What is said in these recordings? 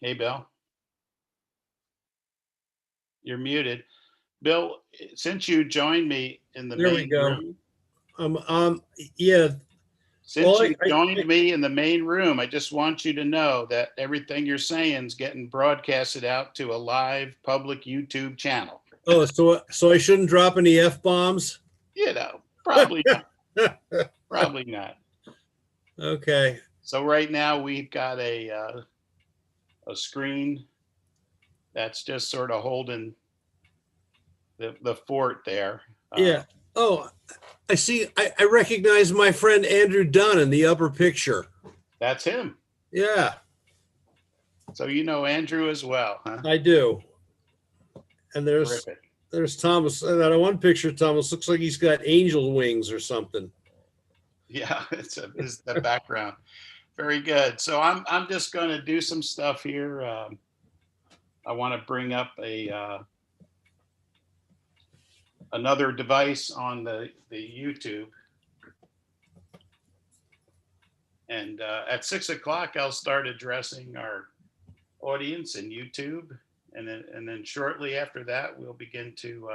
Hey, Bill, you're muted. Bill, since you joined me in the There we main go. room, Um, um, yeah. since Well, you joined me in the main room, I just want you to know that everything you're saying is getting broadcasted out to a live public YouTube channel. oh, so I shouldn't drop any f bombs. Probably not. Probably not. Okay. So right now we've got a screen that's just sort of holding the fort there. Yeah. Oh, I see. I recognize my friend Andrew Dunn in the upper picture. That's him. Yeah, So you know Andrew as well, huh? I do. And Terrific. there's Thomas. That one picture, Thomas looks like he's got angel wings or something. Yeah, it's the background. Very good. So I'm just going to do some stuff here. I want to bring up a another device on the YouTube, and at 6 o'clock I'll start addressing our audience in YouTube, and then shortly after that we'll begin to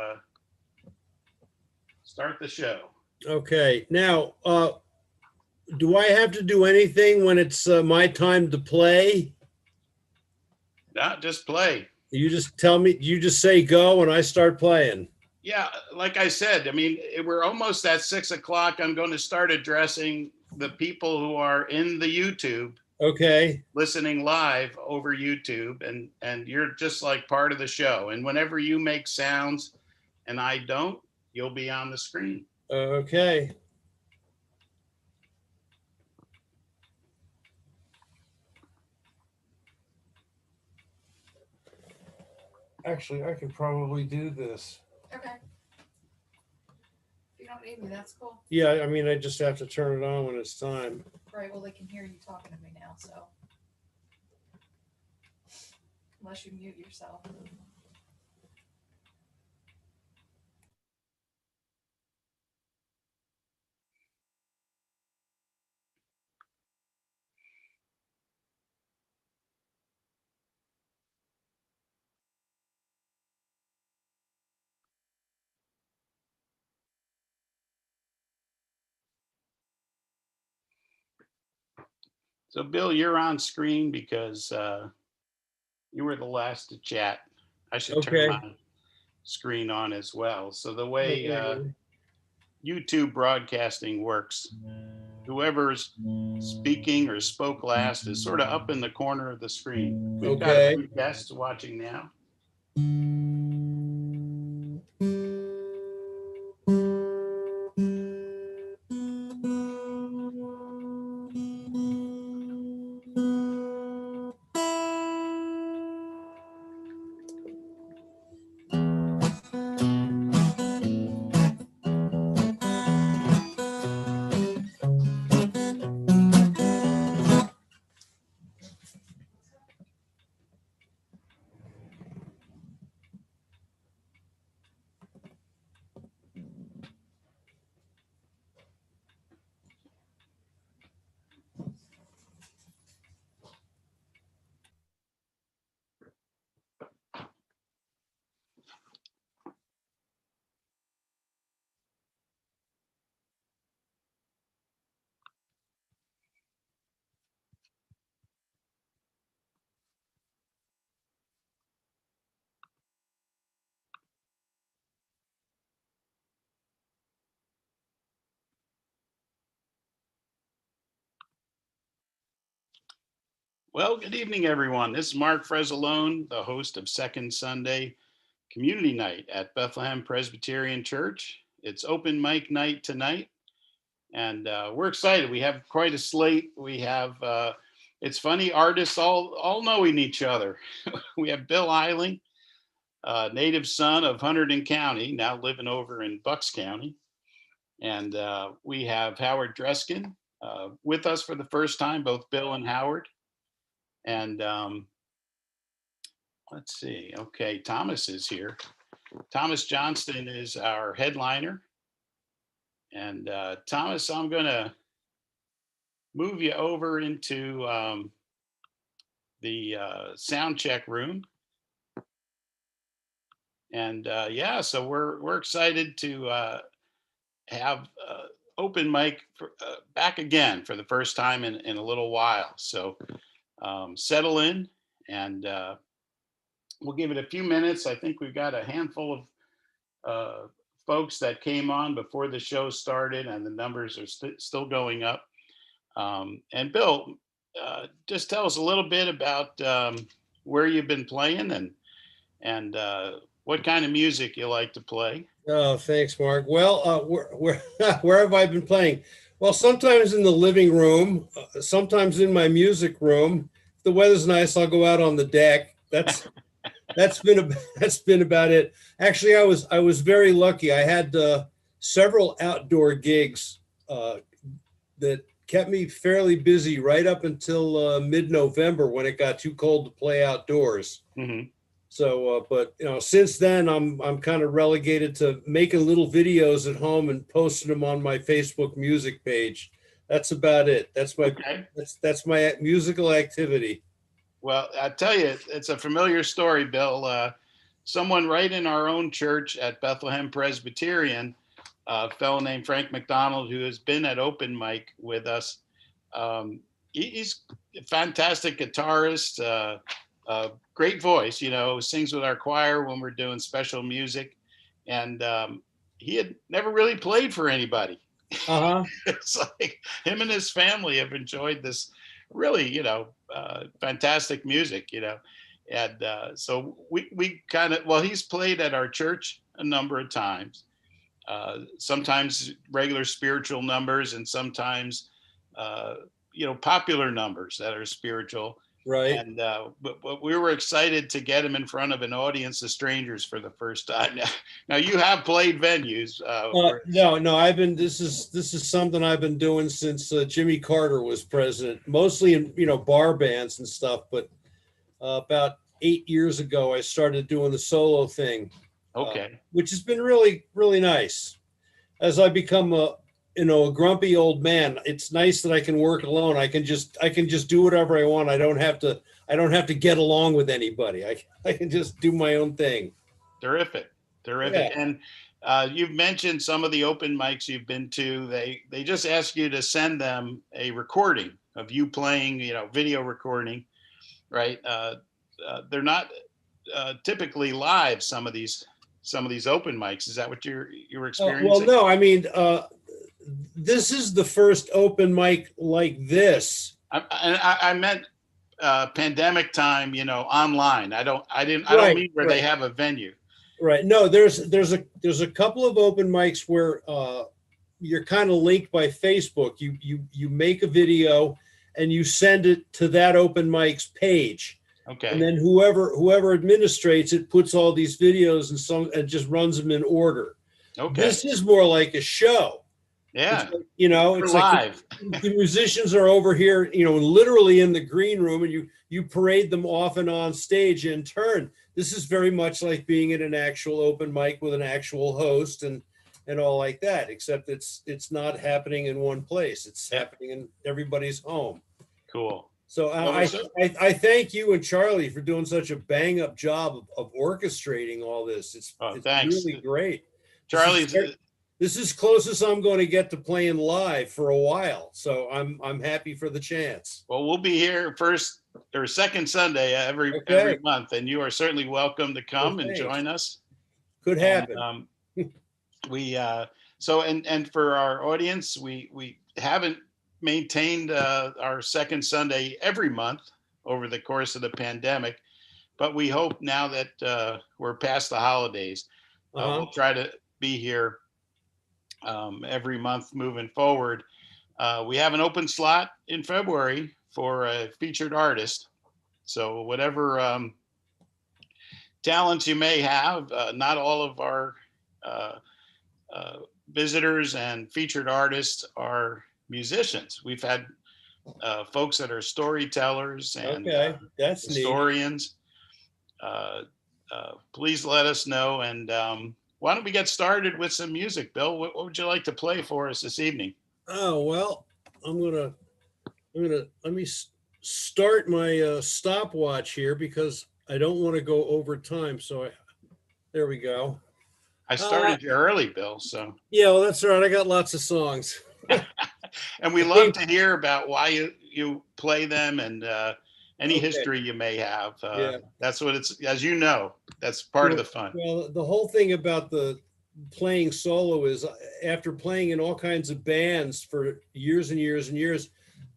start the show. Okay. Now, do I have to do anything when it's my time to play? Not just play. You just tell me. You just say go, and I start playing. Yeah, like I said, I mean, we're almost at 6 o'clock. I'm going to start addressing the people who are in the YouTube Okay. listening live over YouTube, and you're just like part of the show. And whenever you make sounds and I don't, you'll be on the screen. Okay. Actually, I could probably do this. Okay. If you don't need me, that's cool. Yeah, I mean, I just have to turn it on when it's time. Right, well, they can hear you talking to me now, so. Unless you mute yourself. So, Bill, you're on screen because you were the last to chat. I should turn Okay. my screen on as well. So, the way Okay. YouTube broadcasting works, whoever's speaking or spoke last is sort of up in the corner of the screen. We've got a Okay. few guests watching now. Well, good evening, everyone. This is Mark Fresalone, the host of Second Sunday Community Night at Bethlehem Presbyterian Church. It's open mic night tonight, and we're excited. We have quite a slate. We have, it's funny, artists all knowing each other. We have Bill Eiling, native son of Hunterdon County, now living over in Bucks County. And we have Howard Dreskin with us for the first time, both Bill and Howard. And let's see. Okay, Thomas is here. Thomas Johnston is our headliner. And Thomas, I'm going to move you over into the sound check room. And yeah, so we're excited to have open mic back again for the first time in a little while. So settle in, and we'll give it a few minutes. I think we've got a handful of folks that came on before the show started, and the numbers are still going up. And Bill, just tell us a little bit about where you've been playing, and what kind of music you like to play. Oh, thanks, Mark. Well, where have I been playing? Well, sometimes in the living room, sometimes in my music room. If the weather's nice, I'll go out on the deck. That's been about it. Actually, I was very lucky. I had several outdoor gigs that kept me fairly busy right up until mid-November, when it got too cold to play outdoors. Mhm. So, but since then, I'm kind of relegated to making little videos at home and posting them on my Facebook music page. That's about it. Okay. That's my musical activity. Well, I tell you, it's a familiar story, Bill. Someone right in our own church at Bethlehem Presbyterian, a fellow named Frank McDonald, who has been at open mic with us. He's a fantastic guitarist, great voice, sings with our choir when we're doing special music. And he had never really played for anybody. Uh-huh. It's like him and his family have enjoyed this really, fantastic music, And so we kind of, well, he's played at our church a number of times, sometimes regular spiritual numbers, and sometimes, popular numbers that are spiritual. Right. And but we were excited to get him in front of an audience of strangers for the first time. Now you have played venues. No. This is something I've been doing since Jimmy Carter was president, mostly in bar bands and stuff. But about 8 years ago, I started doing the solo thing. Okay. Which has been really, really nice. As I become a grumpy old man, it's nice that I can work alone. I can just do whatever I want. I don't have to get along with anybody. I can just do my own thing. Terrific. Yeah. And you've mentioned some of the open mics you've been to. They just ask you to send them a recording of you playing, video recording, right? They're not typically live. Some of these open mics. Is that what you were experiencing? Well, no. I mean, this is the first open mic like this. I meant pandemic time, online. I don't mean where they have a venue. Right. No, there's a couple of open mics where you're kind of linked by Facebook. You make a video and you send it to that open mic's page. Okay. And then whoever administrates it puts all these videos and just runs them in order. Okay. This is more like a show. Yeah. It's live. Like the musicians are over here, literally in the green room, and you parade them off and on stage in turn. This is very much like being at an actual open mic with an actual host and all like that, except it's not happening in one place. It's happening in everybody's home. Cool. So I thank you and Charlie for doing such a bang up job of orchestrating all this. It's really great. Charlie, this is closest I'm going to get to playing live for a while. So I'm happy for the chance. Well, we'll be here first or second Sunday every month, and you are certainly welcome to come and join us. Could happen. And, and for our audience, we haven't maintained our second Sunday every month over the course of the pandemic, but we hope now that we're past the holidays, we'll try to be here every month moving forward. We have an open slot in February for a featured artist. So whatever talents you may have, not all of our visitors and featured artists are musicians. We've had folks that are storytellers and that's historians. Please let us know. And why don't we get started with some music, Bill? What would you like to play for us this evening? Oh, well, I'm gonna let me start my stopwatch here because I don't want to go over time. So there we go. I started you early, Bill. So, Yeah, well, that's all right. I got lots of songs. and we love to hear about why you play them and any Okay. history you may have. Yeah. That's what it's, as you know, that's part of the fun. Well, the whole thing about the playing solo is after playing in all kinds of bands for years and years and years,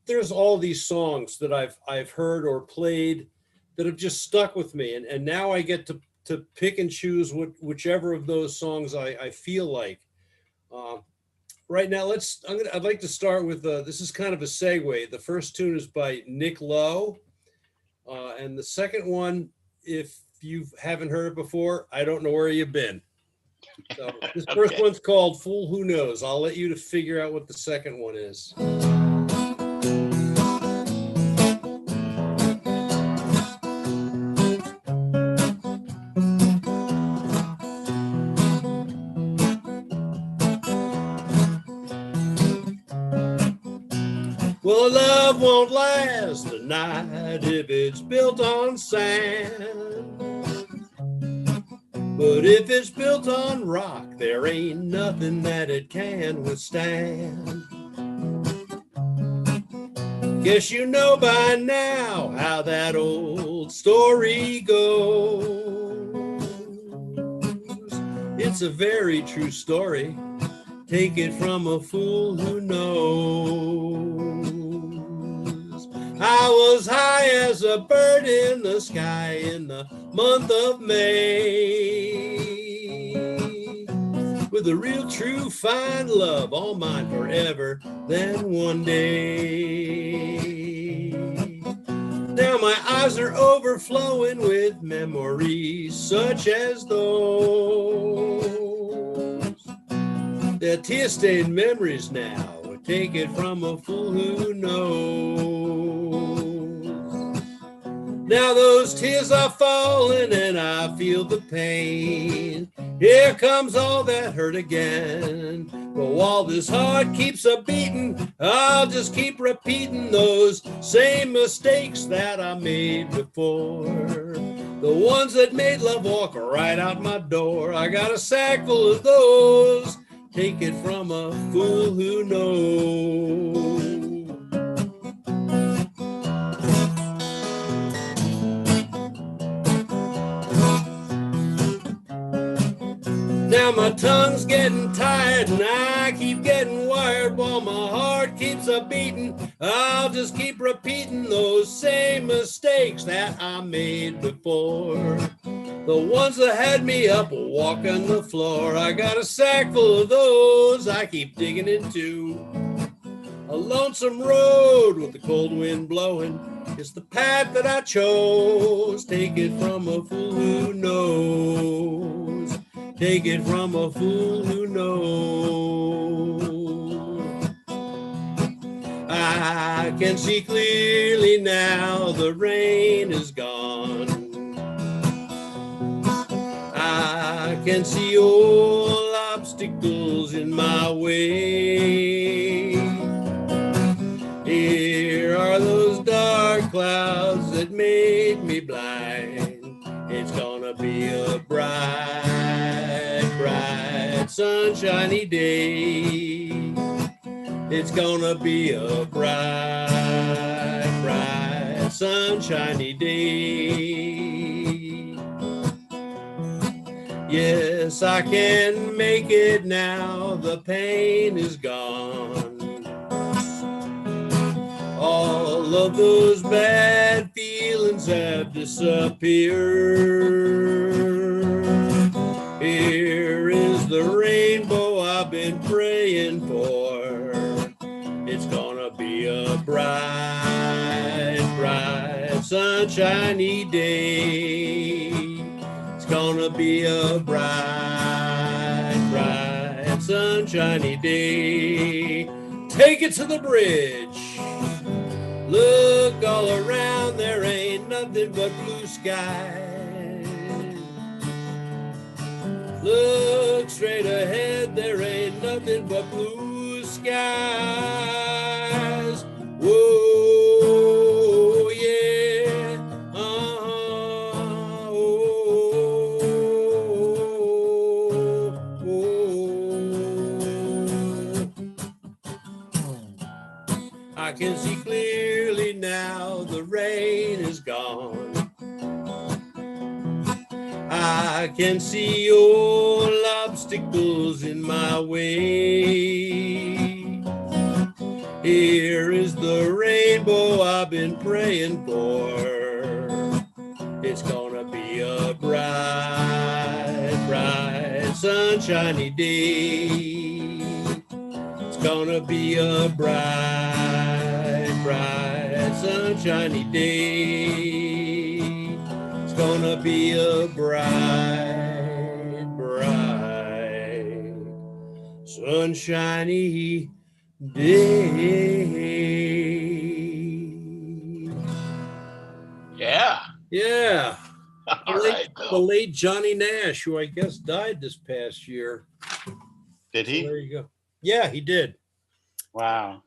there's all these songs that I've heard or played that have just stuck with me. And now I get to pick and choose whichever of those songs I feel like. Right now, I'd like to start with, this is kind of a segue. The first tune is by Nick Lowe. And the second one, if you haven't heard it before, I don't know where you've been. So this first Okay. one's called Fool Who Knows. I'll let you to figure out what the second one is. Well, love won't last a night if it's built on sand. But if it's built on rock, there ain't nothing that it can withstand. Guess you know by now how that old story goes. It's a very true story. Take it from a fool who knows. I was high as a bird in the sky in the month of May, with a real true fine love, all mine forever. Then one day, now my eyes are overflowing with memories such as those. They're tear-stained memories now. Take it from a fool who knows. Now those tears are falling and I feel the pain. Here comes all that hurt again. But while this heart keeps a beating, I'll just keep repeating those same mistakes that I made before. The ones that made love walk right out my door. I got a sack full of those. Take it from a fool who knows. Now my tongue's getting tired and I keep getting wired while my heart keeps a beating. I'll just keep repeating those same mistakes that I made before. The ones that had me up walking the floor. I got a sack full of those I keep digging into. A lonesome road with the cold wind blowing is the path that I chose. Take it from a fool who knows. Take it from a fool who knows. I can see clearly now the rain is gone. I can see all obstacles in my way. Here are those dark clouds that made me blind. It's gonna be a bright, bright, sunshiny day. It's gonna be a bright, bright, sunshiny day. Yes, I can make it now, the pain is gone. All of those bad feelings have disappeared. Here is the rainbow I've been praying for. It's gonna be a bright, bright, sunshiny day. It's gonna be a bright, bright, sunshiny day. Take it to the bridge. Look all around, there ain't nothing but blue skies. Look straight ahead, there ain't nothing but blue skies. Whoa, can see clearly now, the rain is gone. I can see all obstacles in my way. Here is the rainbow I've been praying for. It's gonna be a bright, bright, sunshiny day. It's gonna be a bright, bright, sunshiny day. It's gonna be a bright, bright, sunshiny day. Yeah. Yeah. All right, The Bill. late Johnny Nash, who I guess died this past year. Did So he? there you go. Yeah, he did. Wow.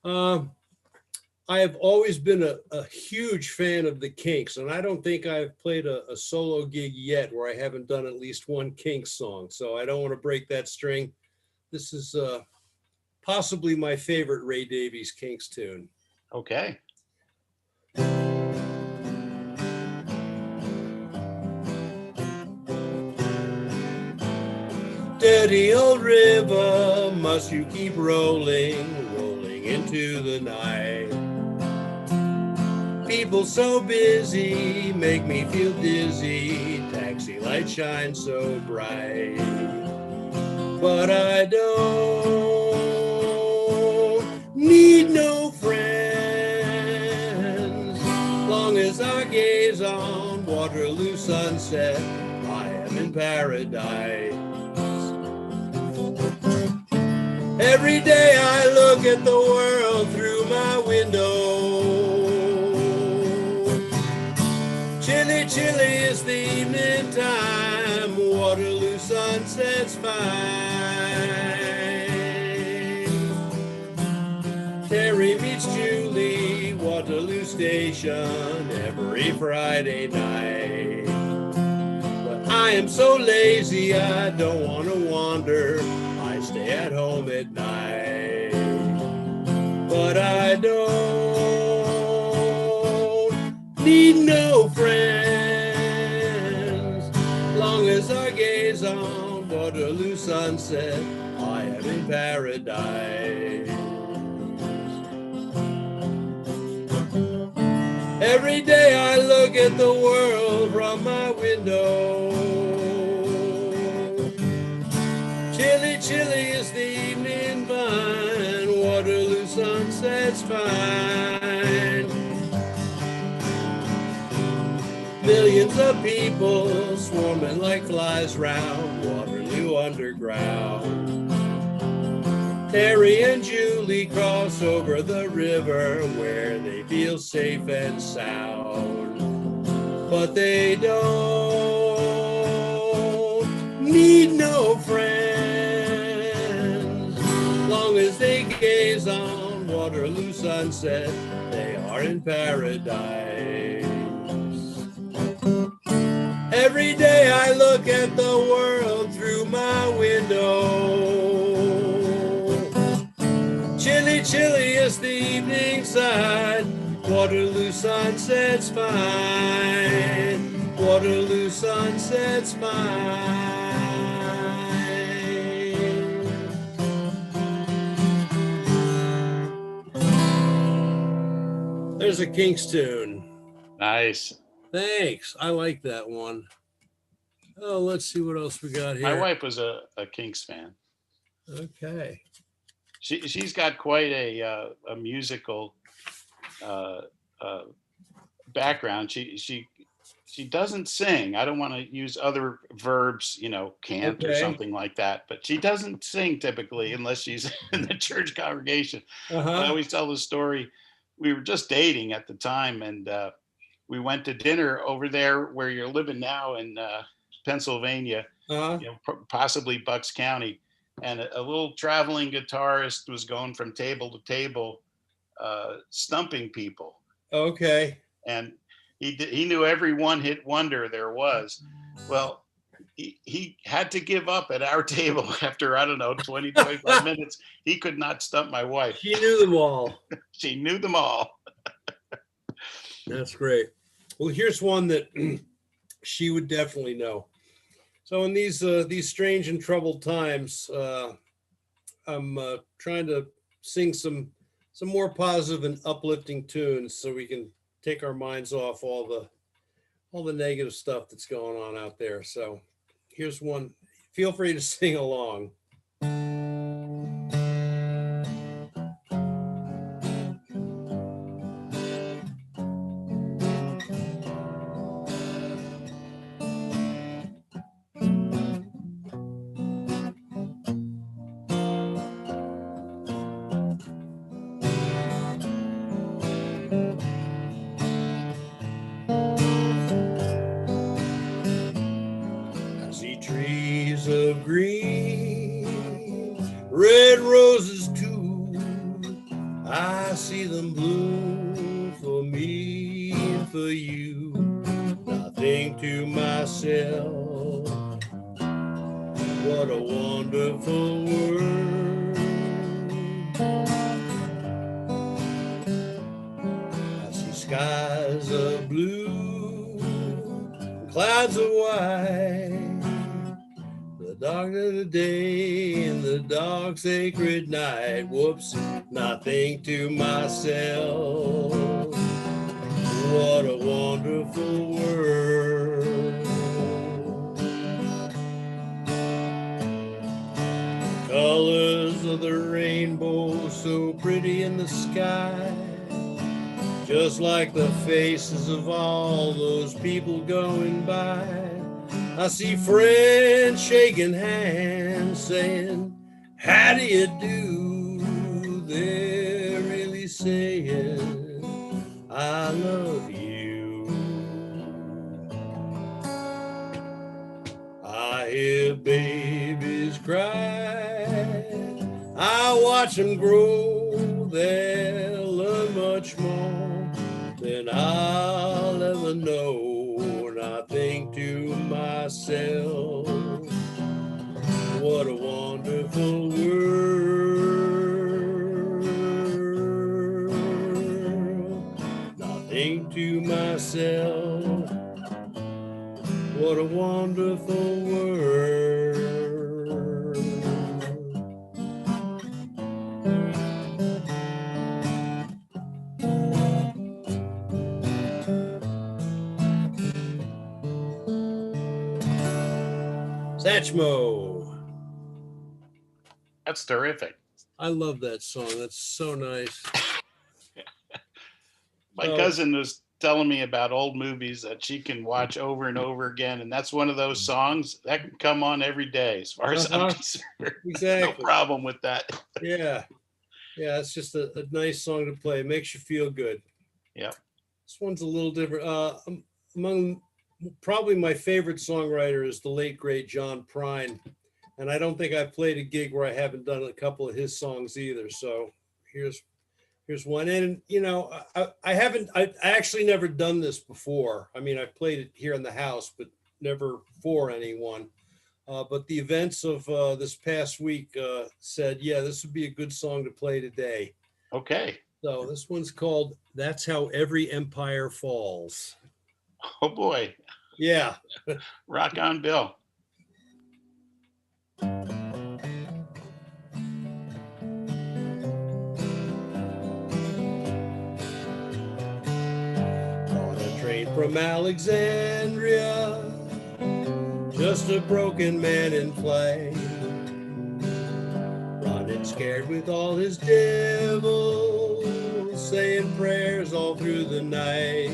I have always been a huge fan of the Kinks, and I don't think I've played a solo gig yet where I haven't done at least one Kinks song. So I don't want to break that string. This is possibly my favorite Ray Davies Kinks tune. Okay. Dirty old river, must you keep rolling, rolling into the night? People so busy make me feel dizzy, taxi lights shine so bright. But I don't need no friends, long as I gaze on Waterloo sunset, I am in paradise. Every day I look at the world through my window. Chilly, chilly is the evening time. Waterloo sunset's fine. Terry meets Julie, Waterloo Station, every Friday night. But I am so lazy, I don't want to wander. I stay at home at night. But I don't need no friends. Long as I gaze on Waterloo sunset, I am in paradise. Every day I look at the world from my window. Chilly, chilly is the evening vine. Waterloo sunset's fine. Millions of people swarming like flies round Waterloo Underground. Terry and Julie cross over the river where they feel safe and sound. But they don't need no friends. Long as they gaze on Waterloo sunset, they are in paradise. Every day I look at the world through my window. Chilly, chilly is the evening side. Waterloo sunset's fine. Waterloo sunset's fine. There's a Kinks tune. Nice. Thanks. I like that one. Oh, let's see what else we got My here. wife was a Kinks fan. Okay. She's got quite a musical background. She doesn't sing. I don't want to use other verbs, can't or Okay. something like that. But she doesn't sing typically unless she's in the church congregation. I Uh-huh. always tell the story. We were just dating at the time, and we went to dinner over there where you're living now in Pennsylvania, Uh-huh. possibly Bucks County. And a little traveling guitarist was going from table to table, stumping people. Okay. And he knew every one-hit wonder there was. Well, he had to give up at our table after, I don't know, 20, 25 minutes. He could not stump my wife. She knew them all. She knew them all. That's great. Well, here's one that she would definitely know. So in these strange and troubled times, I'm trying to sing some more positive and uplifting tunes so we can take our minds off all the negative stuff that's going on out there. So here's one. Feel free to sing along. Trees of green, red roses too. I see them bloom for me and for you. I think to myself, what a wonderful world. I see skies of blue, clouds of white. The dark of the day and the dark sacred night. Whoops, and I think to myself, what a wonderful world. Colors of the rainbow so pretty in the sky, just like the faces of all those people going by. I see friends shaking hands saying, how do you do? They're really saying, I love you. I hear babies cry. I watch them grow. They'll learn much more than I'll ever know. And I think to myself, what a wonderful world. And I think to myself, what a wonderful world. Satchmo. That's terrific. I love that song. That's so nice. My cousin was telling me about old movies that she can watch over and over again, and that's one of those songs that can come on every day as far as I'm concerned. Exactly. No problem with that. Yeah, it's just a nice song to play. It makes you feel good. Yeah. This one's a little different. Among probably my favorite songwriter is the late great John Prine, and I don't think I've played a gig where I haven't done a couple of his songs either. So here's one. And I actually never done this before. I mean, I've played it here in the house, but never for anyone. But the events of this past week said, yeah, this would be a good song to play today. Okay. So this one's called That's How Every Empire Falls. Oh boy. Yeah. Rock on, Bill. On a train from Alexandria, just a broken man in flight, running scared with all his devils, saying prayers all through the night.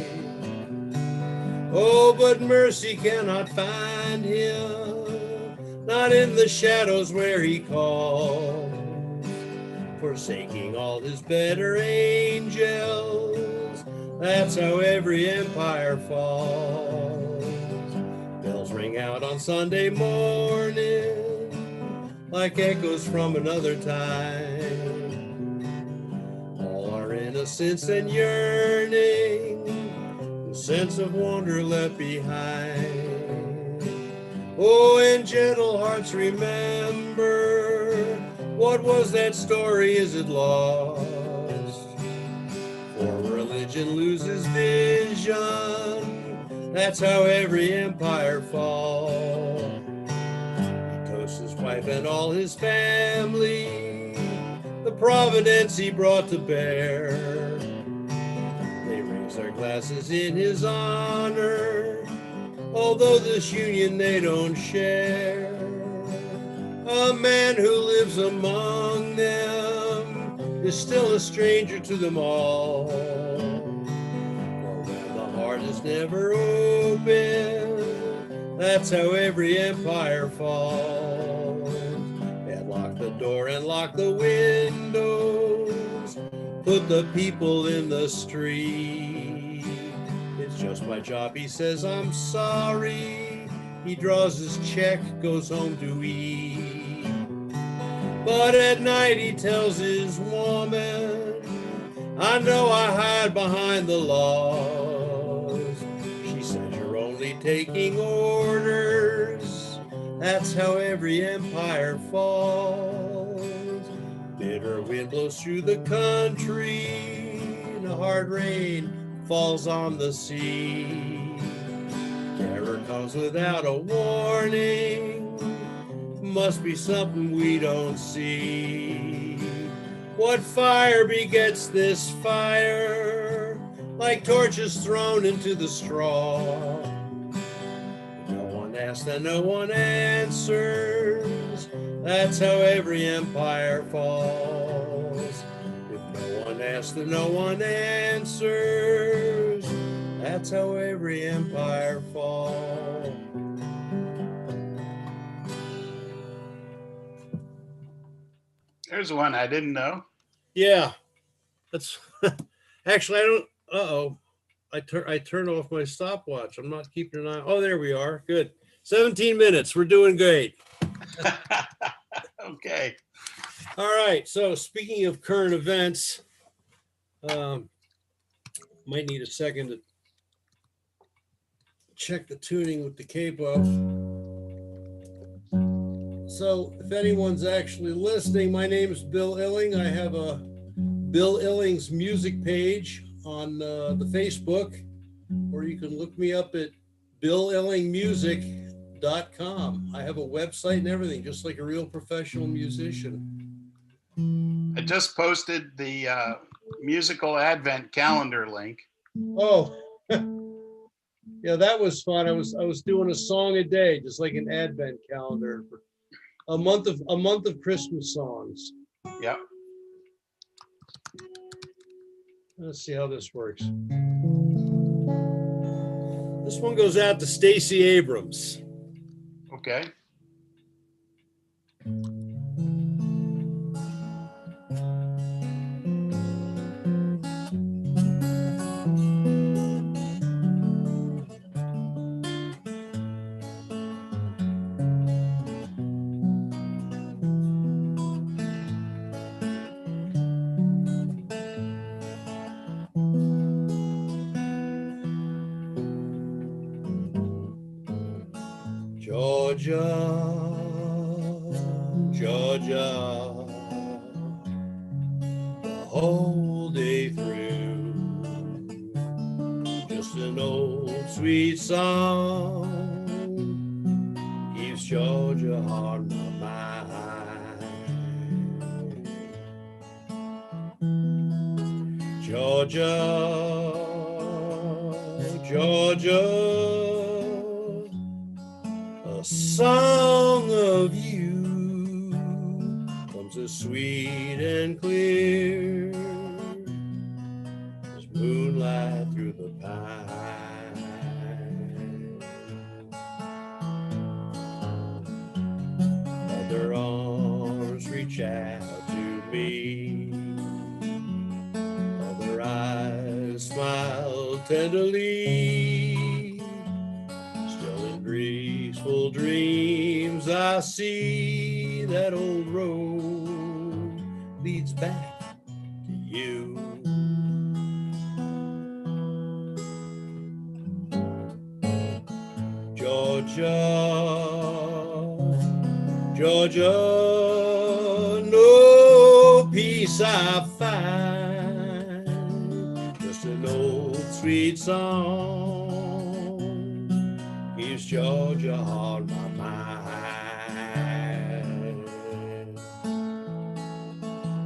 Oh, but mercy cannot find him, not in the shadows where he calls, forsaking all his better angels. That's how every empire falls. Bells ring out on Sunday morning like echoes from another time. All our innocence and yearning, the sense of wonder left behind. Oh, and gentle hearts remember. What was that story? Is it lost? For religion loses vision. That's how every empire falls. He toasts his wife and all his family, the providence he brought to bear. They raise their glasses in his honor, although this union they don't share. A man who lives among them is still a stranger to them all. For when the heart is never open, that's how every empire falls. And lock the door and lock the windows, put the people in the street. It's just my job, he says, I'm sorry. He draws his check, goes home to eat. But at night he tells his woman, I know I hide behind the laws. She says, you're only taking orders. That's how every empire falls. Bitter wind blows through the country, and a hard rain falls on the sea. Terror comes without a warning. Must be something we don't see. What fire begets this fire? Like torches thrown into the straw. No one asks and no one answers. That's how every empire falls. If no one asks and no one answers, that's how every empire falls. There's one I didn't know. Yeah, that's actually I don't. I turned off my stopwatch. I'm not keeping an eye. Oh, there we are. Good. 17 minutes. We're doing great. Okay. All right. So speaking of current events, might need a second to check the tuning with the capo. So if anyone's actually listening, my name is Bill Illing. I have a Bill Illing's music page on the Facebook, or you can look me up at billillingmusic.com. I have a website and everything, just like a real professional musician. I just posted the musical advent calendar link. Oh, yeah, that was fun. I was doing a song a day, just like an advent calendar. A month of Christmas songs. Yep. Let's see how this works. This one goes out to Stacey Abrams. Okay. Georgia, the whole day through, just an old sweet song keeps Georgia on my mind. Georgia, Georgia, a song of you comes as sweet and clear as moonlight through the pine. Other arms reach out to me, other eyes smile tenderly. Still in graceful dreams I see that old road leads back to you. Georgia, Georgia, no peace I find, just an old sweet song keeps Georgia on my mind.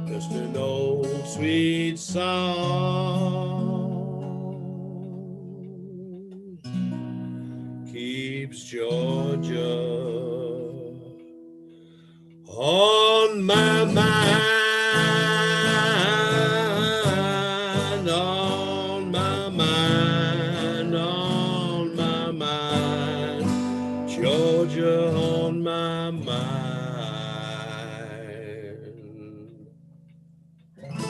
Just an old sweet song keeps Georgia on my mind, on my mind, on my mind, Georgia on my mind.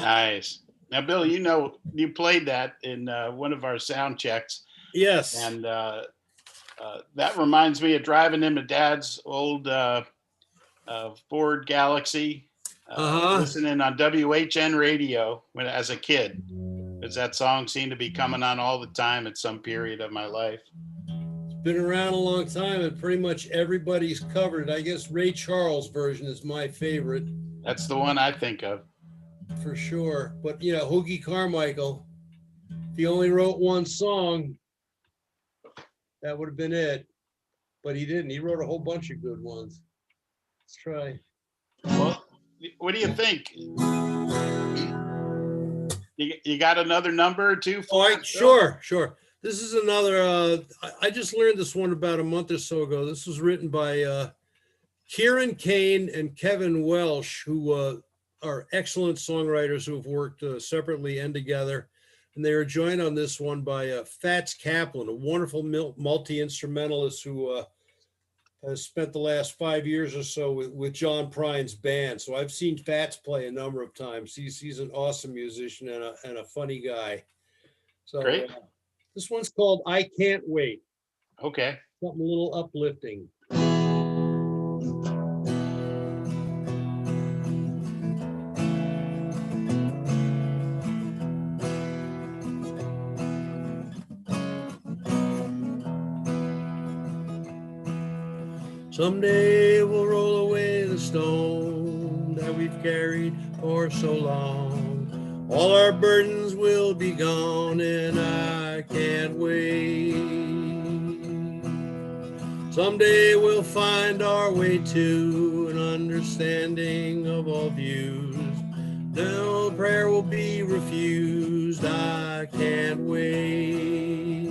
Nice. Now, Bill, you know, you played that in one of our sound checks, Yes. and that reminds me of driving in my dad's old Ford Galaxy, listening on WHN radio when as a kid, because that song seemed to be coming on all the time at some period of my life. It's been around a long time, and pretty much everybody's covered it. I guess Ray Charles' version is my favorite That's the one I think of. for sure. But you know, Hoagie Carmichael, if he only wrote one song, that would have been it. But he didn't. He wrote a whole bunch of good ones. Let's try. Well, what do you think? You got another number or two All for right, us, Bill? sure. This is another, I just learned this one about a month or so ago. This was written by Kieran Kane and Kevin Welsh, who are excellent songwriters who have worked separately and together. And they were joined on this one by Fats Kaplan, a wonderful multi-instrumentalist who has spent the last 5 years or so with John Prine's band. So I've seen Fats play a number of times. He's an awesome musician and a funny guy. So Great. this one's called I Can't Wait. Okay. Something a little uplifting. Someday we'll roll away the stone that we've carried for so long. All our burdens will be gone, and I can't wait. Someday we'll find our way to an understanding of all views. No prayer will be refused. I can't wait.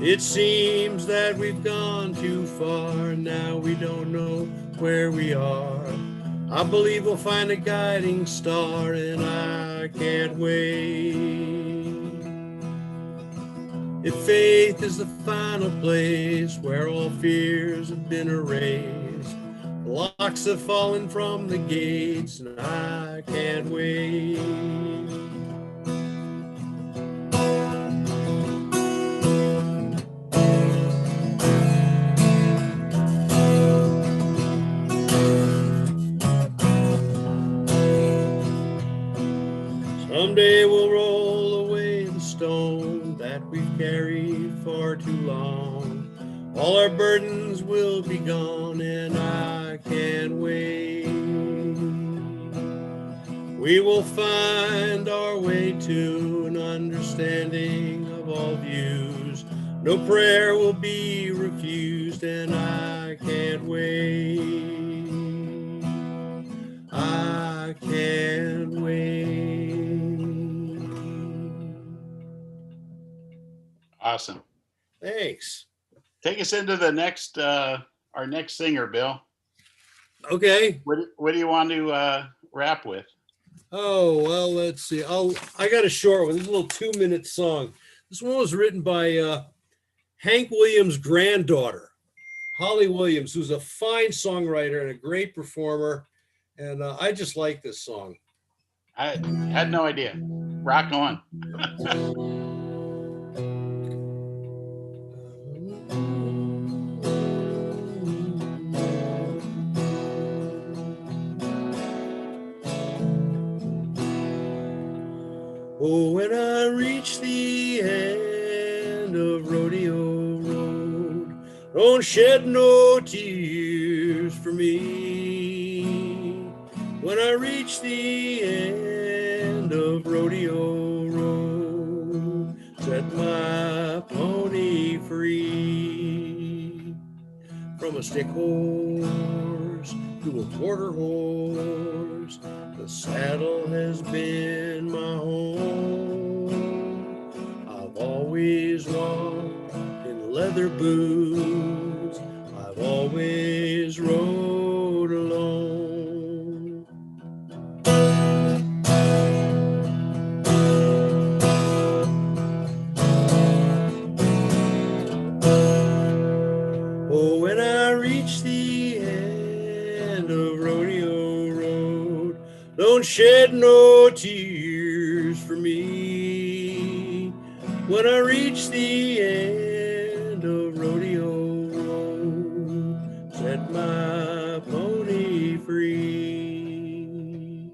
It seems that we've gone too far. Now we don't know where we are. I believe we'll find a guiding star, and I can't wait. If faith is the final place where all fears have been erased, the locks have fallen from the gates, and I can't wait. Someday we'll roll away the stone that we've carried for too long. All our burdens will be gone, and I can't wait. We will find our way to an understanding of all views. No prayer will be refused, and I can't wait. I can't wait. Awesome. Thanks. Take us into the next, our next singer, Bill. Okay. What do you want to rap with? Oh, well, let's see. I got a short one. This is a little 2-minute song. This one was written by Hank Williams' granddaughter, Holly Williams, who's a fine songwriter and a great performer. And I just like this song. I had no idea. Rock on. Oh, when I reach the end of Rodeo Road, Don't shed no tears for me when I reach the end of rodeo road. Set my pony free from a stick horse to a quarter horse. The saddle has been my home. I've always walked in leather boots. I've always rode alone. Oh, when I reach the end of rodeo road, don't shed no tears for me. When I reach the end of rodeo road, set my pony free.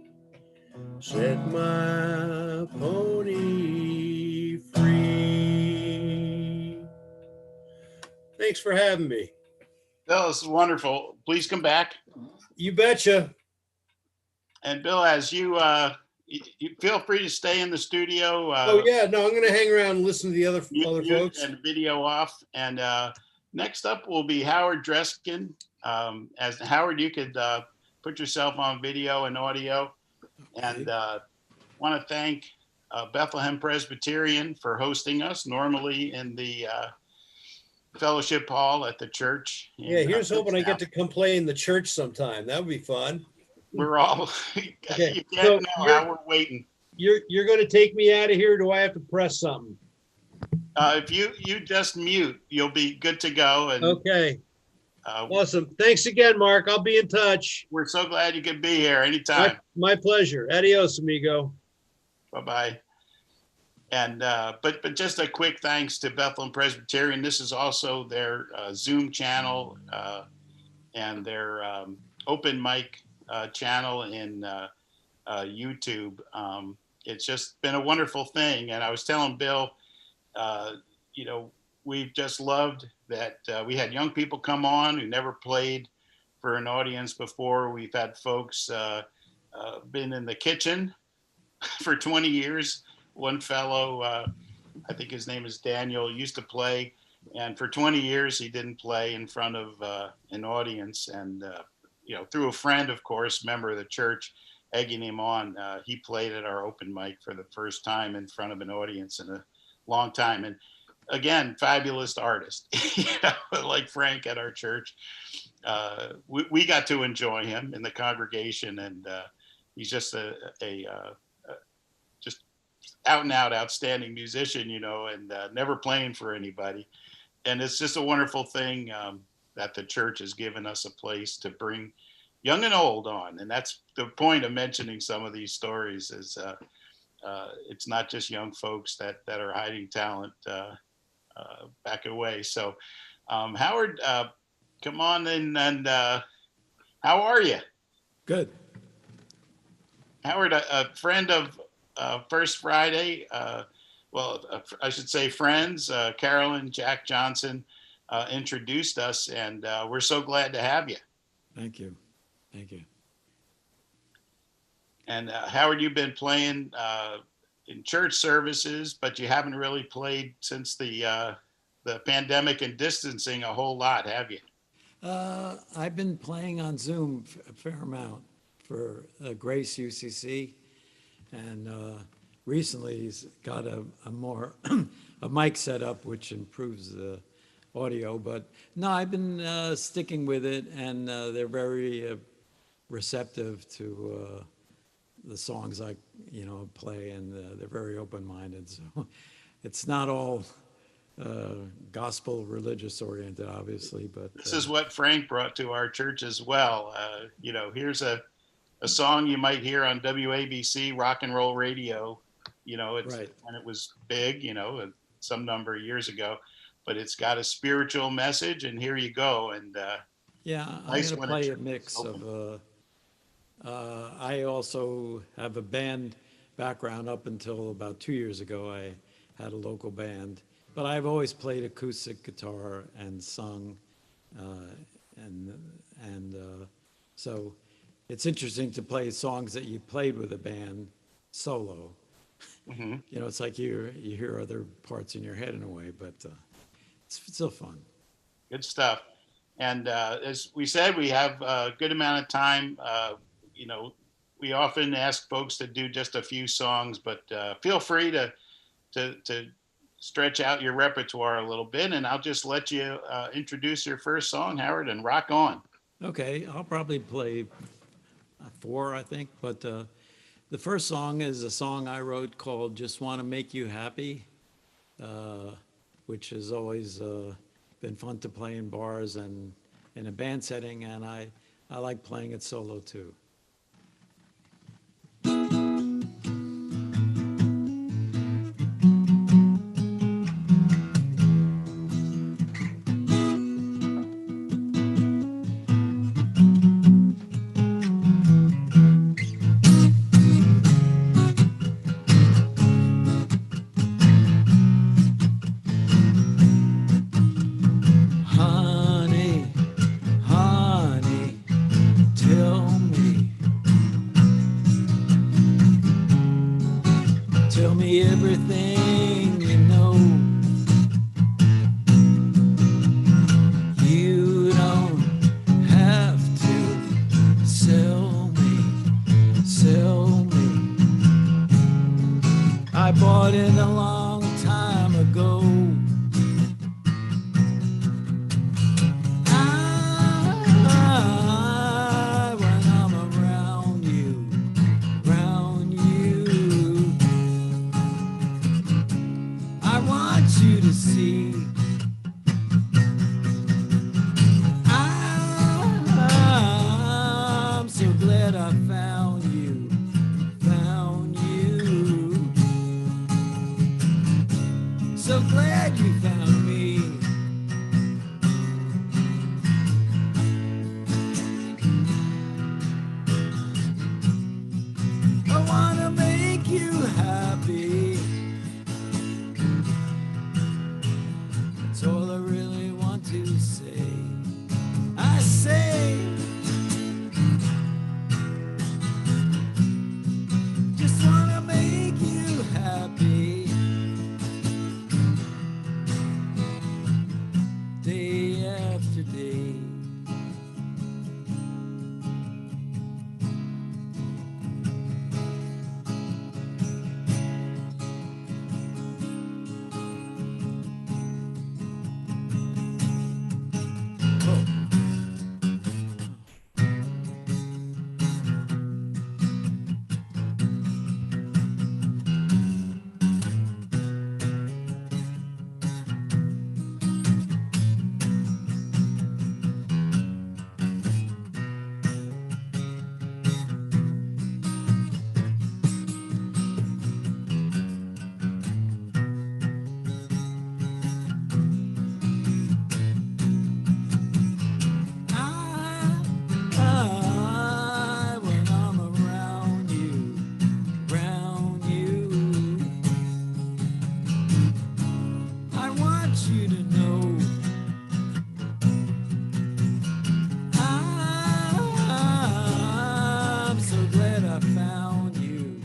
Set my pony free. Thanks for having me. Bill, this is wonderful. Please come back. You betcha. And Bill, as you feel free to stay in the studio. Oh yeah, no, I'm gonna hang around and listen to the other Mute folks. and video off. And next up will be Howard Dreskin. As Howard, you could put yourself on video and audio. And want to thank Bethlehem Presbyterian for hosting us, normally in the fellowship hall at the church. Yeah, here's hoping I get to come play in the church sometime. That would be fun. We're all, Okay, you so can't know how we're waiting. You're gonna take me out of here, or do I have to press something? If you just mute, you'll be good to go. And Okay, awesome. Thanks again, Mark. I'll be in touch. we're so glad you could be here anytime. My pleasure. Adios, amigo. Bye-bye. And but just a quick thanks to Bethlehem Presbyterian. This is also their Zoom channel and their open mic channel in YouTube. It's just been a wonderful thing. And I was telling Bill, we've just loved that we had young people come on who never played for an audience before. We've had folks been in the kitchen for 20 years. One fellow, I think his name is Daniel, used to play, and for 20 years he didn't play in front of an audience. And through a friend, of course, member of the church, egging him on, he played at our open mic for the first time in front of an audience in a long time. And again, fabulous artist, like Frank at our church. We got to enjoy him in the congregation, and he's just a just out and out outstanding musician, and never playing for anybody. And it's just a wonderful thing that the church has given us a place to bring young and old on. And that's the point of mentioning some of these stories is it's not just young folks that are hiding talent back away. So Howard, come on in, and how are you? Good. Howard, a friend of First Friday, I should say friends, Carolyn, Jack Johnson introduced us, and we're so glad to have you. Thank you. Thank you. And Howard, you've been playing in church services, but you haven't really played since the pandemic and distancing a whole lot, have you? I've been playing on Zoom a fair amount for Grace UCC, and recently he's got a more a mic setup which improves the audio. But no, I've been sticking with it, and they're very receptive to the songs I play, and they're very open-minded. So it's not all gospel religious oriented, obviously, but this is what Frank brought to our church as well. Here's a song you might hear on WABC rock and roll radio, it's Right. when it was big, some number of years ago, but it's got a spiritual message, and here you go. And yeah, I'm nice going to when play a a mix open. of I also have a band background. Up until about 2 years ago, I had a local band, but I've always played acoustic guitar and sung So it's interesting to play songs that you played with a band solo. Mhm. You know, it's like you hear other parts in your head in a way, but it's still fun. Good stuff. And as we said, we have a good amount of time. You know, we often ask folks to do just a few songs, but feel free to stretch out your repertoire a little bit. And I'll just let you introduce your first song, Howard, and rock on. Okay, I'll probably play four, I think, but the first song is a song I wrote called "Just Want to Make You Happy," which has always been fun to play in bars and in a band setting, and I like playing it solo too. Honey, honey, tell me everything you know. You don't have to sell me. I bought it a long time ago. When I'm around you, I want you to see. I'm so glad I found you. So glad you found me. I wanna make you happy. That's all I really want to say. I say, just wanna make you happy. Day after day. When I'm around you, I want you to know I'm so glad I found you.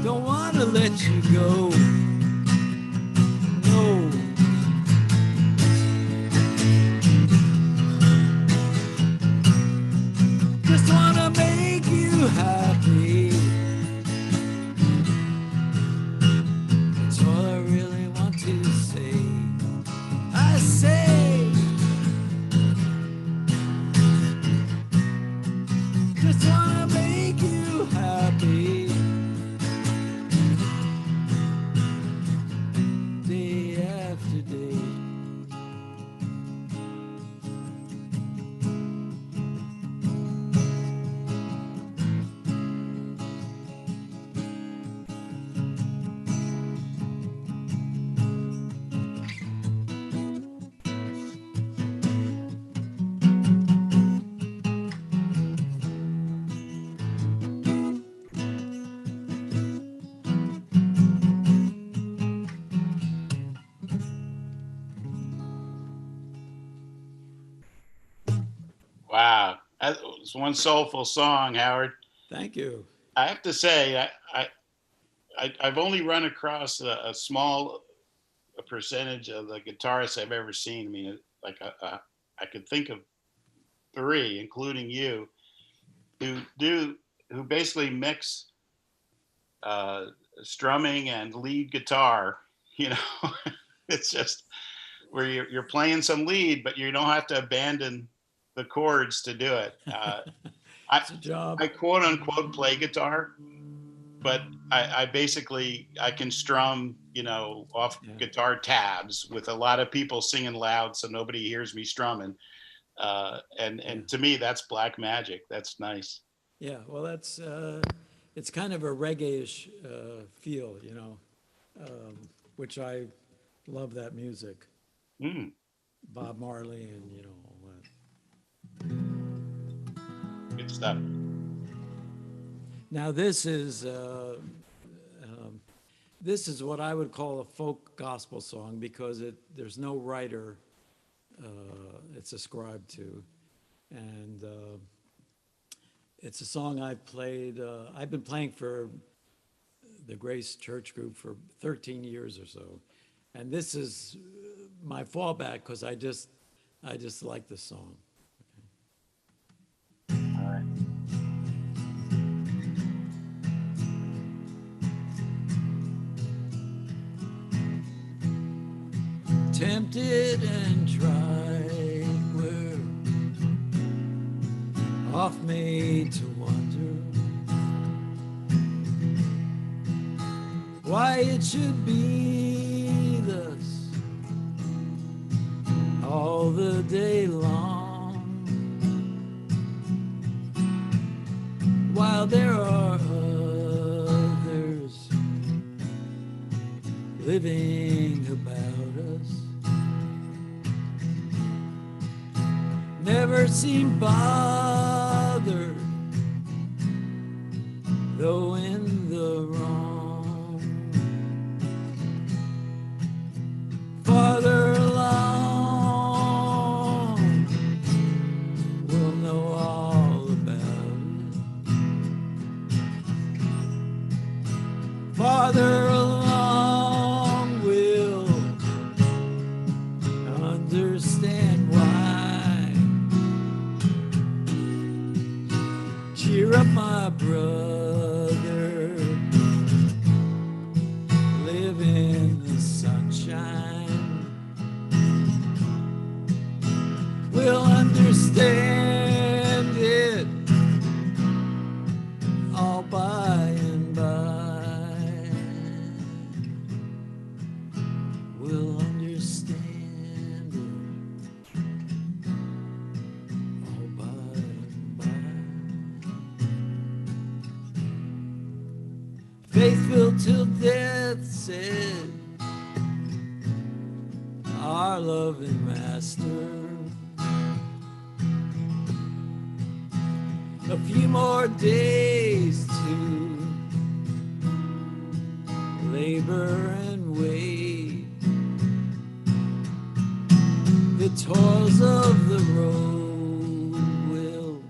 Don't wanna let you go. No. Just wanna make you happy. That's all I really want to say. I say, just wanna make you happy. It's one soulful song, Howard. Thank you. I have to say, I've only run across a small percentage of the guitarists I've ever seen. I mean, like I could think of 3, including you, who basically mix strumming and lead guitar. You know, it's just where you're playing some lead, but you don't have to abandon the chords to do it. It's a job. I quote unquote play guitar, but I basically I can strum, you know, off guitar tabs with a lot of people singing loud, so nobody hears me strumming. And to me, that's black magic. That's nice. Yeah, well, that's it's kind of a reggae-ish feel, you know, which I love that music. Mm. Bob Marley and, you know, all that. Good stuff. Now, this is what I would call a folk gospel song because there's no writer it's ascribed to. And it's a song I've played, I've been playing for the Grace Church Group for 13 years or so. And this is my fallback because I just like this song. All right. Tempted and tried, we're oft made to wonder why it should be thus all the day long, while there are others living about us, never seem bothered, though in the wrong. Farther along, we'll know all about it. Farther along, we'll understand why. Cheer up, my brother, live in the sunshine. We'll understand it all by and by. We'll understand it all by and by. Faithful till death said our loving master. A few more days to labor and wait. The toils of the road will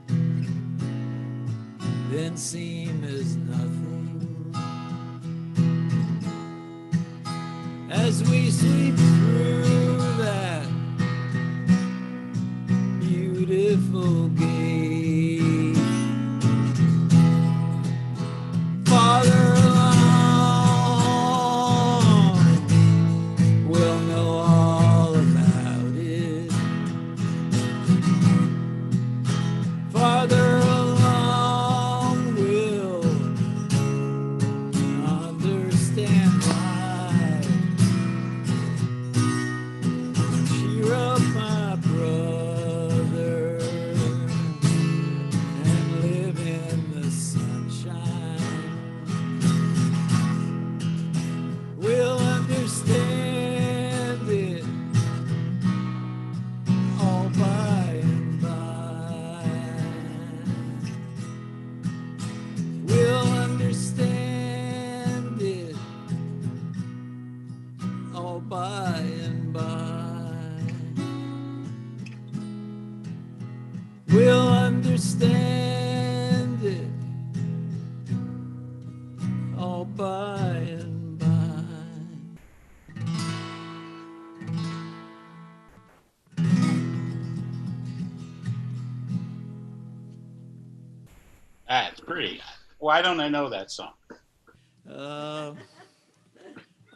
then seem as nothing as we sweep through that beautiful gate. Farther along, we'll know all about it. Farther along, we'll understand why. Cheer up, my brother, and live in the sunshine. We'll understand it all by and by. We'll understand it all by and by. We'll understand understand it all by and by. That's pretty. Why don't I know that song?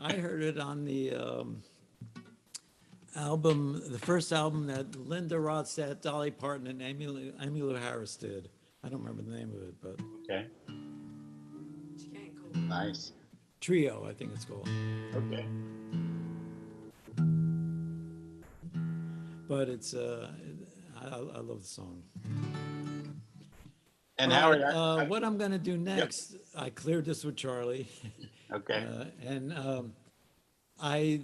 I heard it on the album, the first album that Linda Ronstadt, Dolly Parton, and Emmylou Harris did. I don't remember the name of it, but Okay. Nice. Trio, I think it's called. Okay. But it's, I love the song. And All Howard, right, what I'm going to do next, I cleared this with Charlie. okay. And I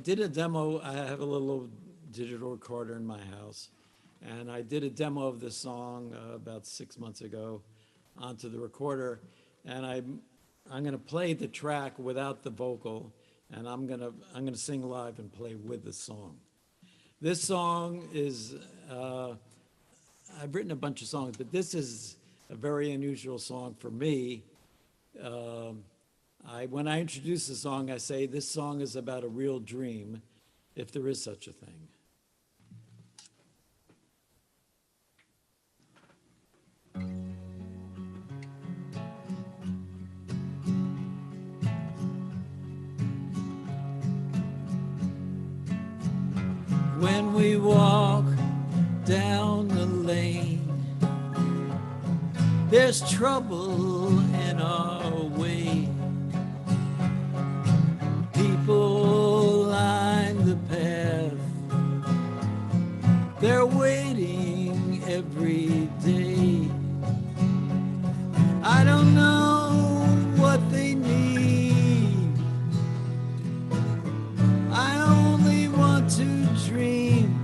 did a demo. I have a little digital recorder in my house, and I did a demo of this song about 6 months ago onto the recorder, and I'm going to play the track without the vocal, and I'm going to sing live and play with the song. This song is I've written a bunch of songs, but this is a very unusual song for me. When I introduce the song, I say this song is about a real dream, if there is such a thing. When we walk down the lane, there's trouble in our way. People line the path, they're waiting every day. I don't know what they need, I only want to dream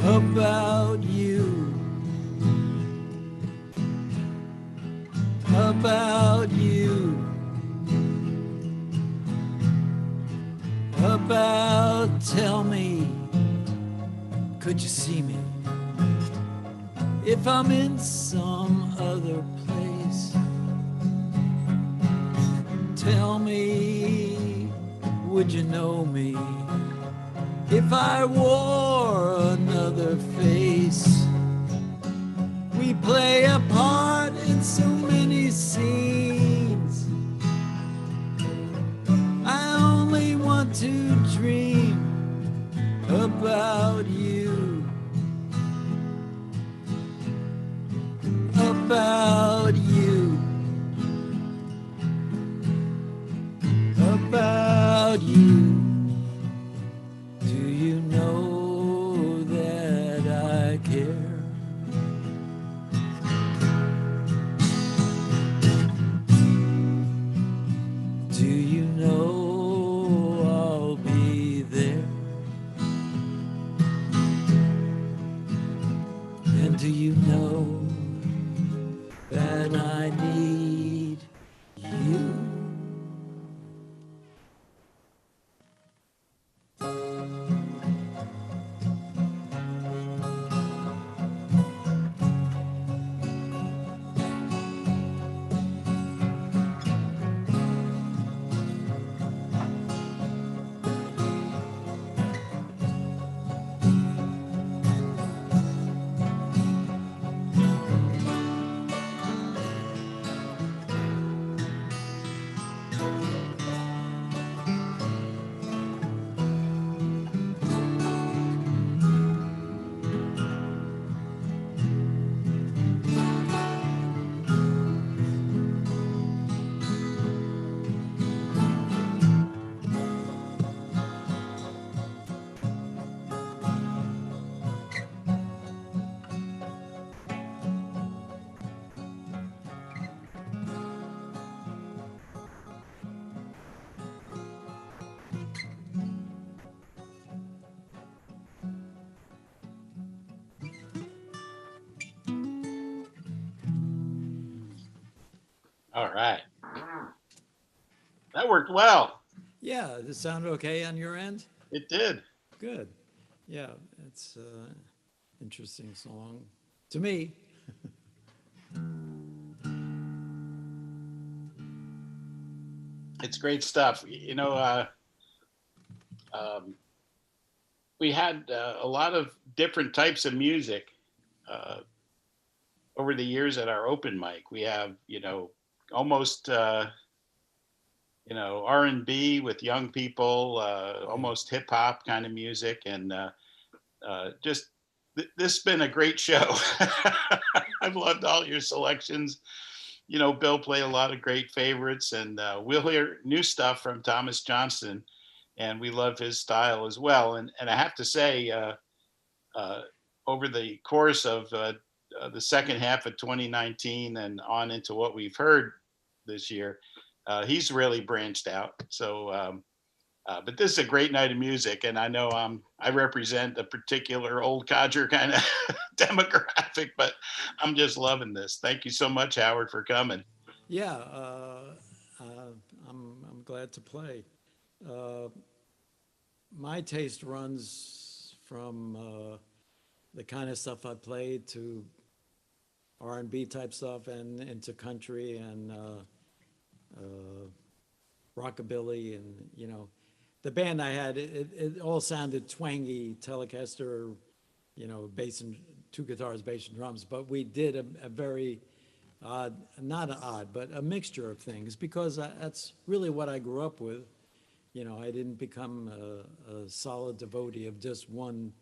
about you, about you, about, tell me, could you see me if I'm in some other place? Tell me, would you know me if I wore another face? We play a part in so many scenes, I only want to dream about you, about you, about you. Do you know that I care? Do you know I'll be there? And do you know that I need you? All right. That worked well. Yeah, does it sound okay on your end? It did. Good. Yeah, it's an interesting song to me. It's great stuff. We had a lot of different types of music uh, over the years at our open mic. We have, almost, R&B with young people, almost hip hop kind of music, and just this has been a great show. I've loved all your selections. Bill played a lot of great favorites, and we'll hear new stuff from Thomas Johnston, and we love his style as well. And I have to say, uh, over the course of the second half of 2019 and on into what we've heard this year, he's really branched out. So, but this is a great night of music, and I know I represent a particular old codger kind of demographic, but I'm just loving this. Thank you so much, Howard, for coming. Yeah, I'm glad to play. Uh, my taste runs from the kind of stuff I played to R&B type stuff and into country and rockabilly, and the band I had, it all sounded twangy, Telecaster, bass and two guitars, bass and drums, but we did a very odd, not odd, but a mixture of things, because that's really what I grew up with. I didn't become a solid devotee of just one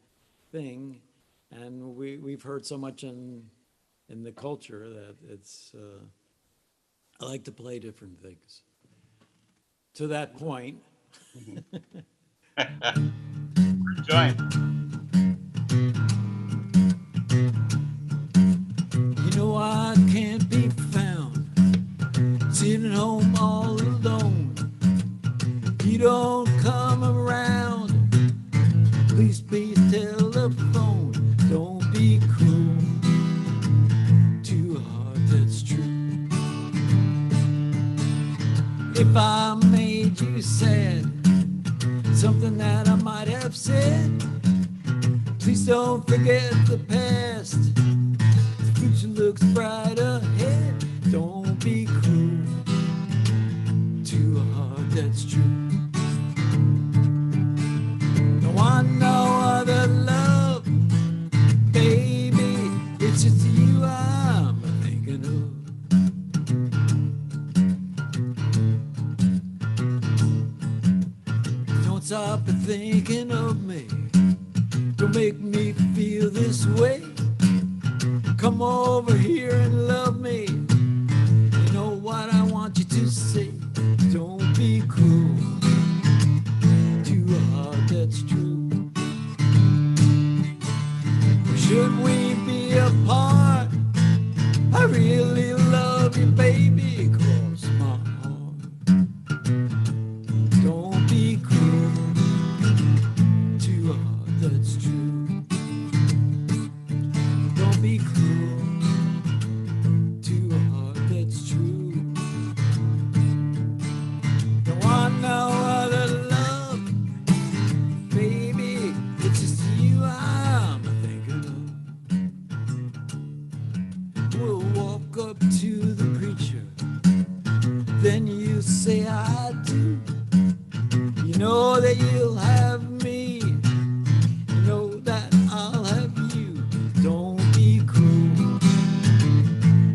thing, and we've heard so much in the culture that it's, I like to play different things. To that point, Join. I can't be found sitting home all alone. You don't come around, please be telephone. Don't be cruel, too hard, that's true. If I made you sad, something that I might have said, please don't forget the past. The future looks bright ahead. Don't be cruel, too hard, that's true. No one, no other love, baby, it's just you I'm thinking of. Don't stop thinking of me, don't make me feel this way. Come over here and love me. You know what I want you to say. Don't be cruel, too hard, that's true. Should we be apart? I really love you, baby, cross my heart. Don't be cruel, too hard, that's true. Don't be cruel, too hard, that's true. Don't want no other love, baby, it's just you I'm thinking of. We'll walk up to the preacher, then you say I do. You know that you'll have me, you know that I'll have you. Don't be cruel,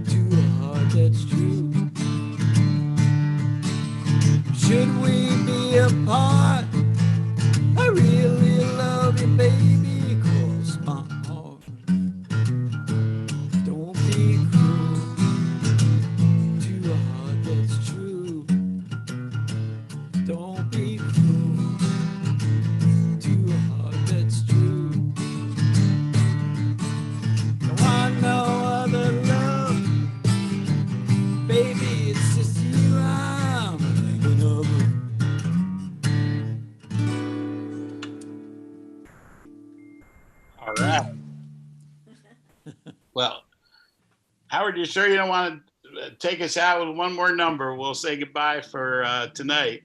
too hard, that's true. Should we be apart? I really love you, baby, cross my heart. Don't be cruel, too hard, that's true. Don't be cruel, too hard, that's true. Don't want no other love, baby, it's just you I'm thinking of. All right. Well, Howard, you sure you don't want to take us out with one more number? We'll say goodbye for tonight.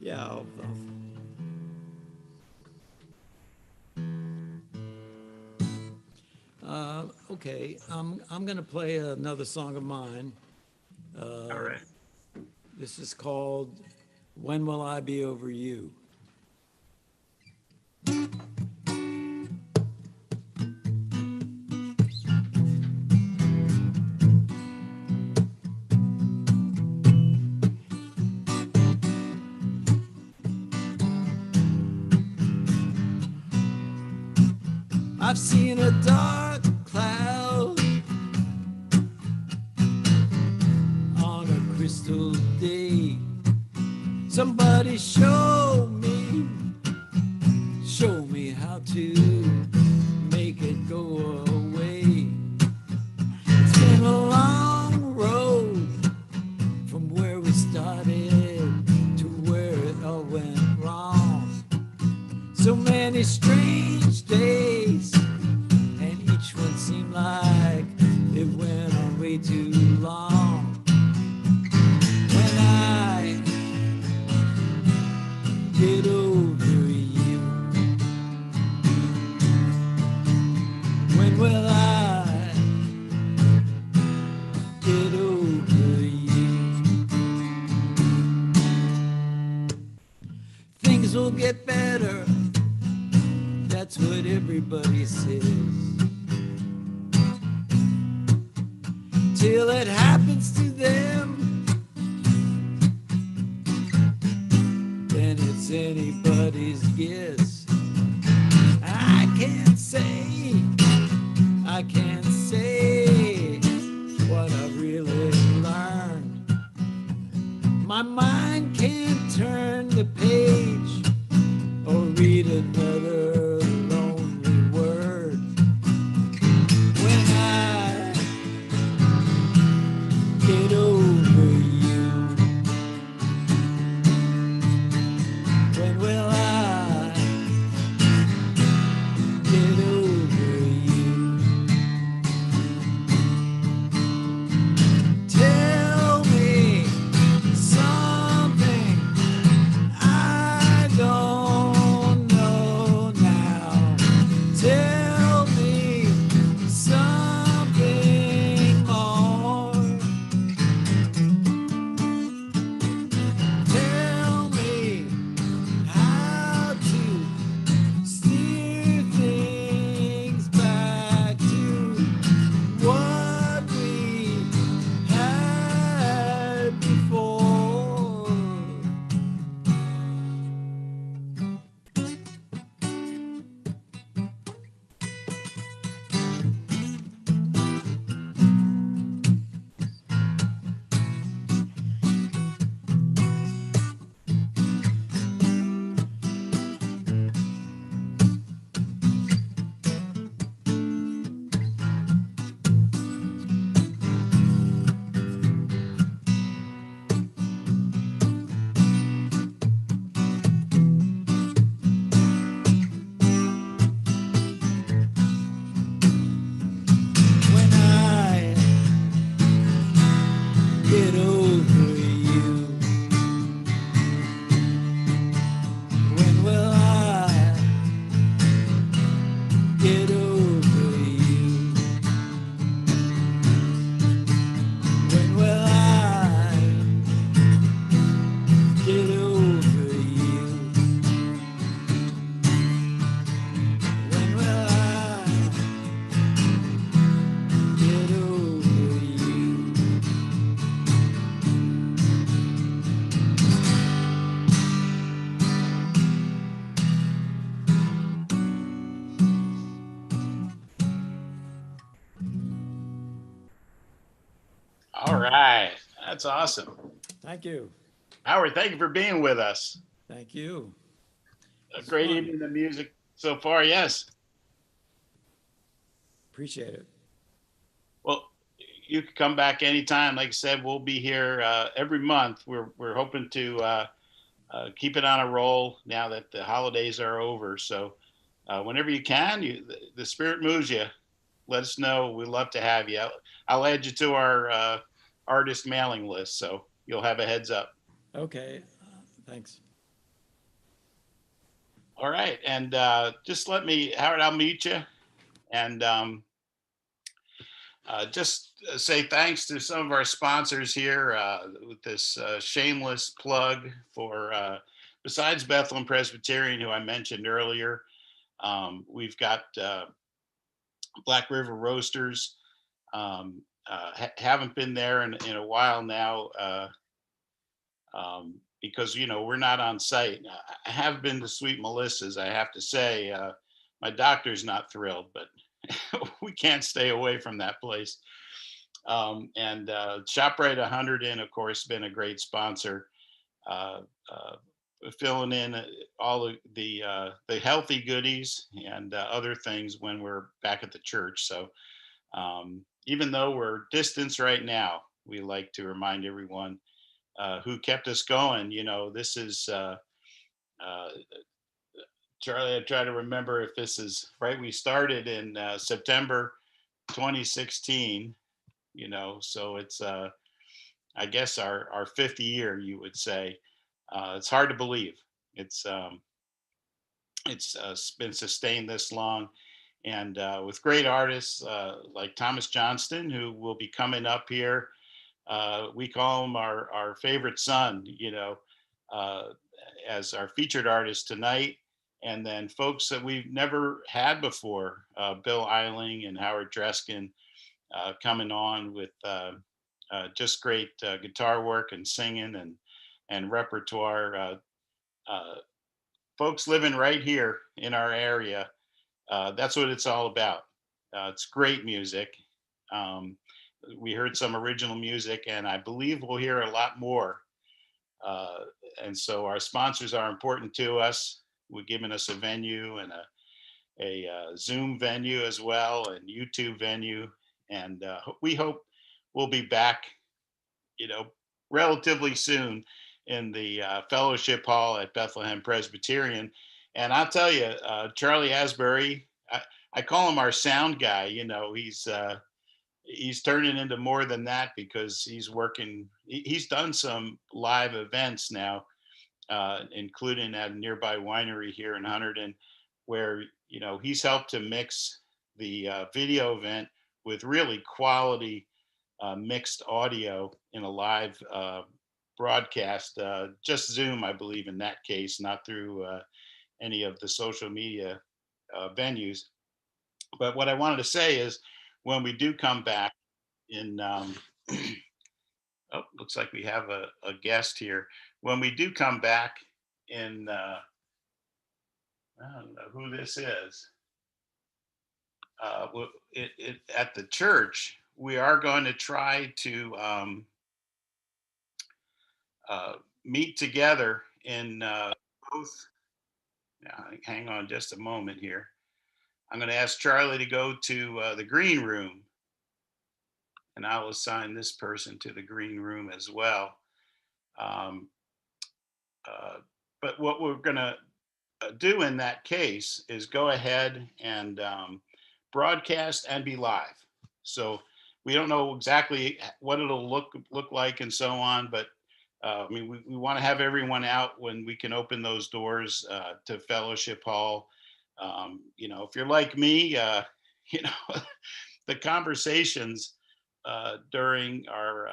Yeah, Okay, I'm gonna play another song of mine. All right. This is called "When Will I Be Over You." I've seen a dark cloud on a crystal day. Somebody show me how to make it go away. It's been a long road from where we started to where it all went wrong. So many strange days, and each one seemed like it went on way too long. When I get over you, when will I get over you? Things will get better, that's what everybody says. Till it happens to them, then it's anybody's guess. I can't say what I've really learned. My mind can't turn the page or read another lonely word. When I get over you, when will I get over you? Tell me something I don't know now. Tell me something more. Tell me how to steer things back to what we had before. When I get over you, when will I get over you? When will I get over you? When will I get over you? All right. That's awesome. Thank you. Howard, thank you for being with us. Thank you. A It's great fun. evening of music so far. Yes. Appreciate it. Well, you can come back anytime. Like I said, we'll be here every month. We're hoping to keep it on a roll now that the holidays are over. So whenever you can, the spirit moves you. Let us know. We'd love to have you. I'll add you to our artist mailing list, so you'll have a heads up. Okay, thanks. All right, and just let me, Howard. I'll meet you, and Just say thanks to some of our sponsors here with this shameless plug for, besides Bethlehem Presbyterian, who I mentioned earlier, we've got Black River Roasters. Haven't been there in a while now because, we're not on site. I have been to Sweet Melissa's, I have to say. My doctor's not thrilled, but we can't stay away from that place. And ShopRite 100 Inn, of course, been a great sponsor, uh, uh, filling in all of the healthy goodies and other things when we're back at the church. So even though we're distanced right now, we like to remind everyone who kept us going. This is Charlie. I try to remember if this is right. We started in September 2016. So it's I guess our fifth year, you would say. It's hard to believe. It's been sustained this long, and with great artists like Thomas Johnston, who will be coming up here. We call him our favorite son, uh, as our featured artist tonight. And then folks that we've never had before, Bill Eiling and Howard Dreskin, coming on with just great guitar work and singing and repertoire. Uh, Folks living right here in our area. That's what it's all about. It's great music. Um, we heard some original music, and I believe we'll hear a lot more. Uh, and so our sponsors are important to us. We're giving us a venue and a Zoom venue as well, and YouTube venue. And we hope we'll be back, you know, relatively soon in the fellowship hall at Bethlehem Presbyterian. And I'll tell you, Charlie Asbury, I call him our sound guy. He's turning into more than that because he's working. He's done some live events now, including at a nearby winery here in Hunterdon, where he's helped to mix the video event with really quality mixed audio in a live broadcast, just Zoom, I believe, in that case, not through any of the social media venues. But what I wanted to say is when we do come back in, oh, looks like we have a guest here. When we do come back in, I don't know who this is. At the church, we are going to try to uh, meet together in both. Yeah, hang on just a moment here. I'm going to ask Charlie to go to the green room, and I will assign this person to the green room as well. Um, uh, but what we're going to do in that case is go ahead and broadcast and be live. So we don't know exactly what it'll look like and so on, but I mean, we want to have everyone out when we can open those doors to Fellowship Hall. If you're like me, you know, the conversations during our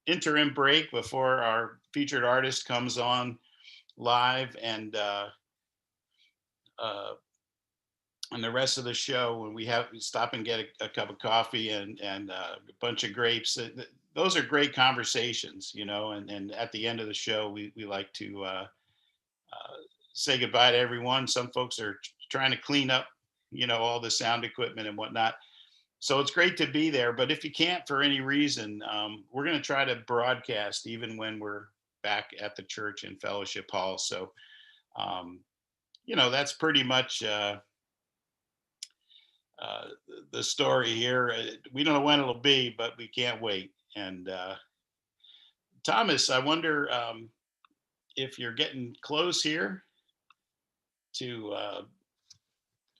interim break before our featured artist comes on live uh, and the rest of the show when we stop and get a cup of coffee and a bunch of grapes. Those are great conversations, and at the end of the show, we like to say goodbye to everyone. Some folks are trying to clean up, all the sound equipment and whatnot. So it's great to be there. But if you can't for any reason, we're going to try to broadcast even when we're back at the church in Fellowship Hall. So, that's pretty much the story here. We don't know when it'll be, but we can't wait. And Thomas, I wonder if you're getting close here to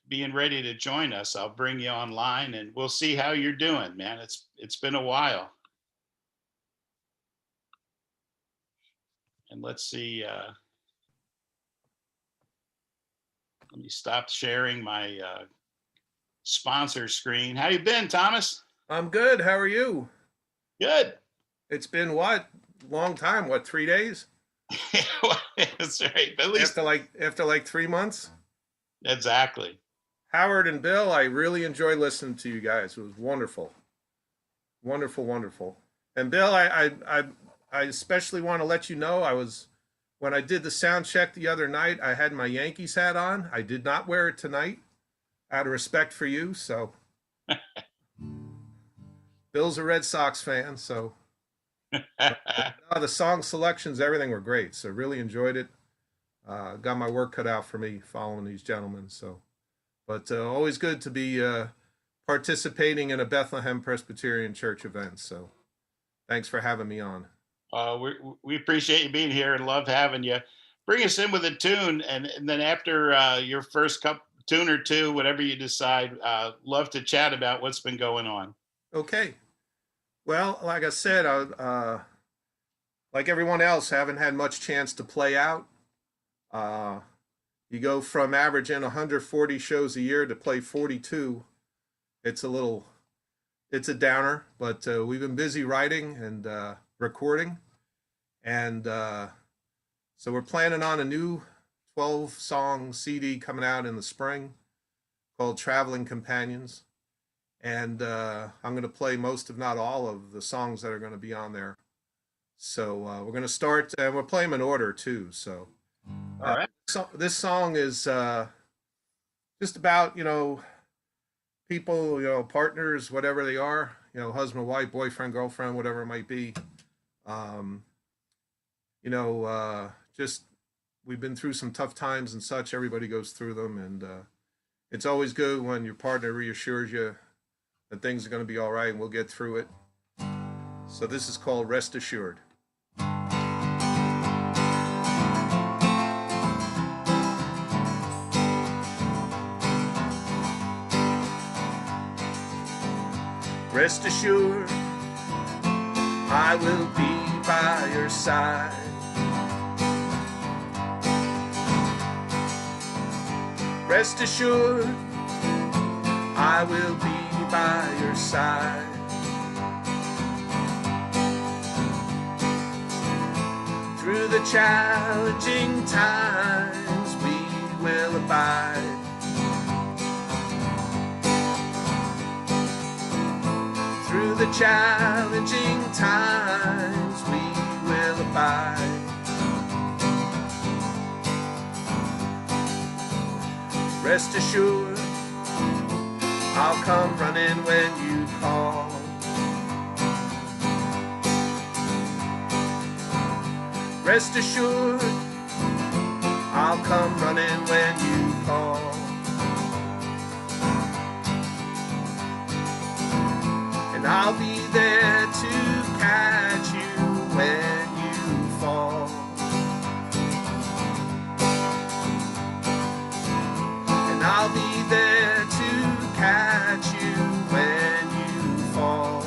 being ready to join us. I'll bring you online, and we'll see how you're doing, man. It's been a while. And let's see. Let me stop sharing my sponsor screen. How you been, Thomas? I'm good. How are you? Good. It's been what? Long time. What, 3 days? That's right. At least After like 3 months? exactly. Howard and Bill, I really enjoyed listening to you guys. It was wonderful. Wonderful, wonderful. And Bill, I especially want to let you know when I did the sound check the other night, I had my Yankees hat on. I did not wear it tonight out of respect for you, so Bill's a Red Sox fan, so the song selections, everything were great. So really enjoyed it. Got my work cut out for me following these gentlemen. So, but always good to be participating in a Bethlehem Presbyterian Church event. So, thanks for having me on. We appreciate you being here and love having you. Bring us in with a tune, and then after your first tune or two, whatever you decide, love to chat about what's been going on. Okay. Well, like I said, like everyone else, haven't had much chance to play out. You go from averaging 140 shows a year to play 42. It's a downer, but we've been busy writing and recording. And so we're planning on a new 12-song CD coming out in the spring called Traveling Companions. And I'm going to play most, if not all, of the songs that are going to be on there. So we're going to start, and we'll play them in order too. So, all right. So this song is just about, people, partners, whatever they are, husband, wife, boyfriend, girlfriend, whatever it might be. Just we've been through some tough times and such. Everybody goes through them, and it's always good when your partner reassures you that things are going to be all right and we'll get through it. So this is called Rest Assured. Rest assured, I will be by your side. Rest assured, I will be by your side. Through the challenging times we will abide. Through the challenging times we will abide. Rest assured, I'll come running when you call. Rest assured, I'll come running when you call. And I'll be there to catch you when you fall. And I'll be there to catch you when you fall.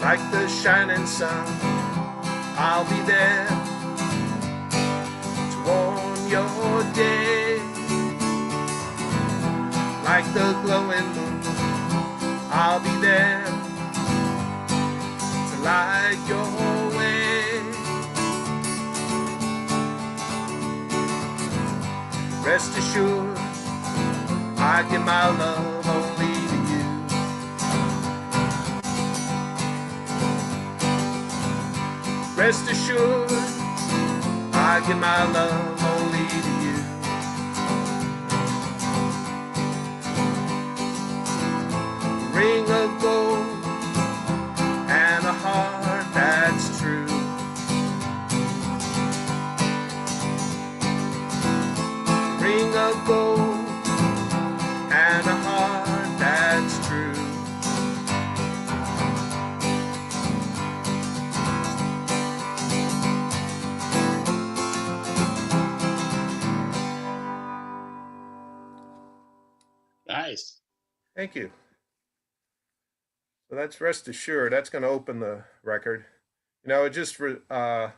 Like the shining sun, I'll be there to warm your day. Like the glowing moon, I'll be there to light your way. Rest assured, I give my love only to you. Rest assured, I give my love only to you. of gold and a heart that's true. Nice. Thank you. So that's Rest Assured. That's going to open the record. You know, it just in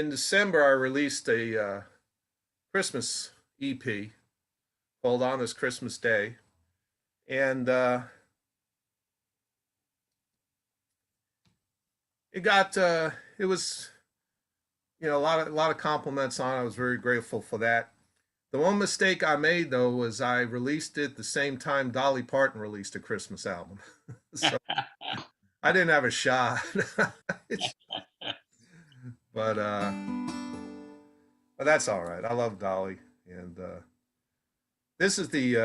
December I released a Christmas EP called On This Christmas Day, and it got it was, you know, a lot of compliments on it. I was very grateful for that. The one mistake I made though was I released it the same time Dolly Parton released a Christmas album. So I didn't have a shot. but that's all right. I love Dolly, and this is the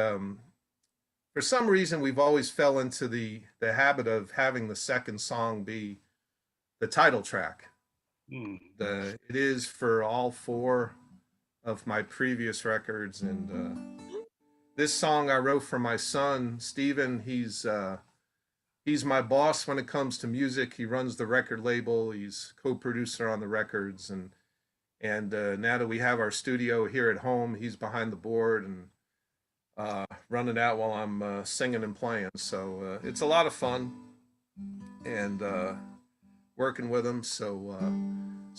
for some reason we've always fell into the habit of having the second song be the title track. It is for all four of my previous records, and this song I wrote for my son Steven. He's my boss when it comes to music. He runs the record label. He's co-producer on the records, and now that we have our studio here at home, he's behind the board and running out while I'm singing and playing. So it's a lot of fun, and working with him. So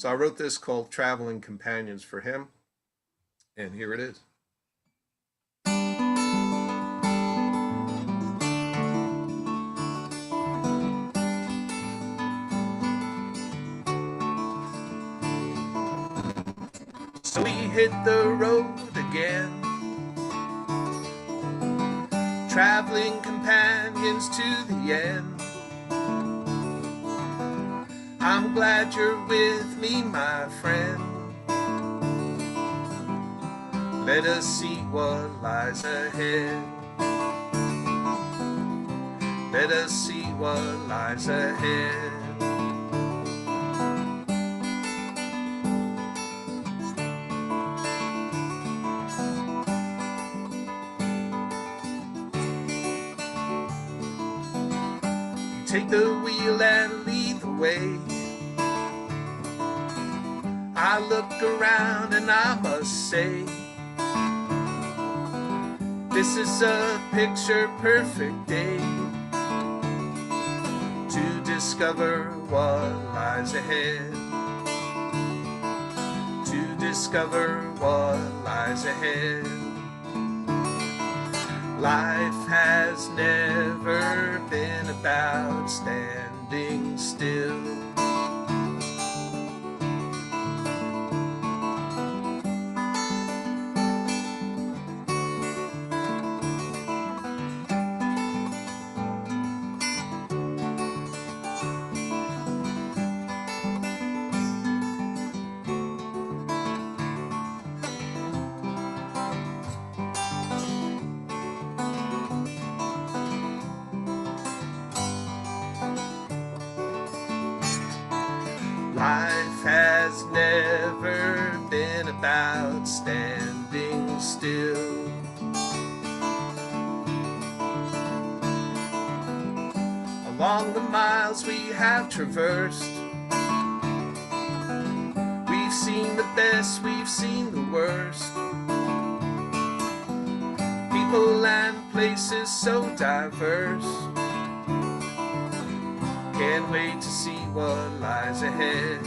I wrote this called Traveling Companions for him, and here it is. So we hit the road again, traveling companions to the end. I'm glad you're with me, my friend. Let us see what lies ahead. Let us see what lies ahead. Take the wheel and lead the way. I look around and I must say, this is a picture perfect day to discover what lies ahead. To discover what lies ahead. Life has never been about standing still. Life has never been about standing still. Along the miles we have traversed, we've seen the best, we've seen the worst. People and places so diverse. Can't wait to see what lies ahead.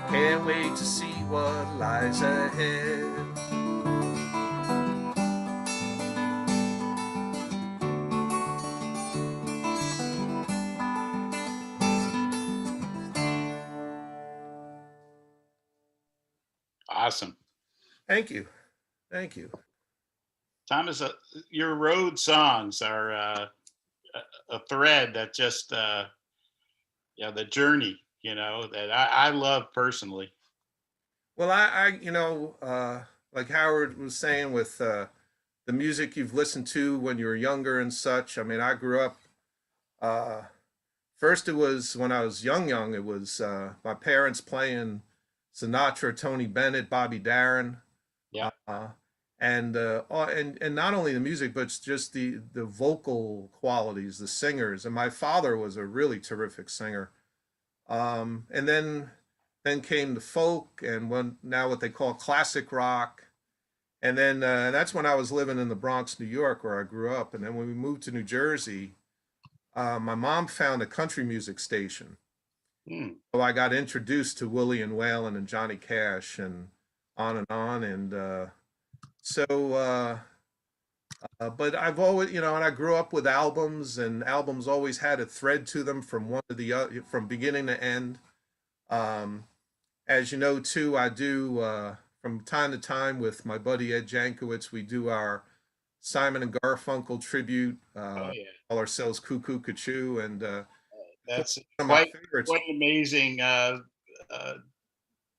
Can't wait to see what lies ahead. Awesome. Thank you. Thank you. Thomas, your road songs are a thread that just, yeah, the journey, you know, that I love personally. Well, you know, like Howard was saying with the music you've listened to when you were younger and such. I mean, I grew up, first it was when I was young, it was my parents playing Sinatra, Tony Bennett, Bobby Darin. Yeah. And not only the music, but just the vocal qualities, the singers. And my father was a really terrific singer. And then came the folk, and now what they call classic rock. And then that's when I was living in the Bronx, New York, where I grew up. And then when we moved to New Jersey, my mom found a country music station. So I got introduced to Willie and Waylon and Johnny Cash and on and on. And but I've always, and I grew up with albums, and albums always had a thread to them from one to the other, from beginning to end. As you know, too, I do from time to time with my buddy Ed Jankowitz, we do our Simon and Garfunkel tribute. Oh, yeah. Call ourselves Cuckoo Cachoo, and That's one of my quite favorites. an amazing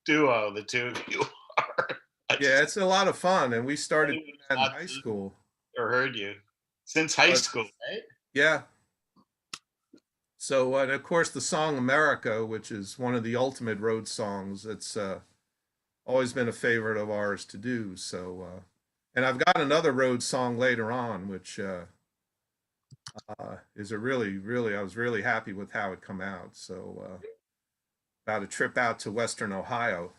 duo, the two of you are. Yeah, it's a lot of fun, and we started Anyone doing that in not high seen school. or heard you since high school, right? Yeah. So, and of course, the song America, which is one of the ultimate road songs, it's always been a favorite of ours to do. So, and I've got another road song later on, which is a really, I was really happy with how it come out. So, about a trip out to Western Ohio,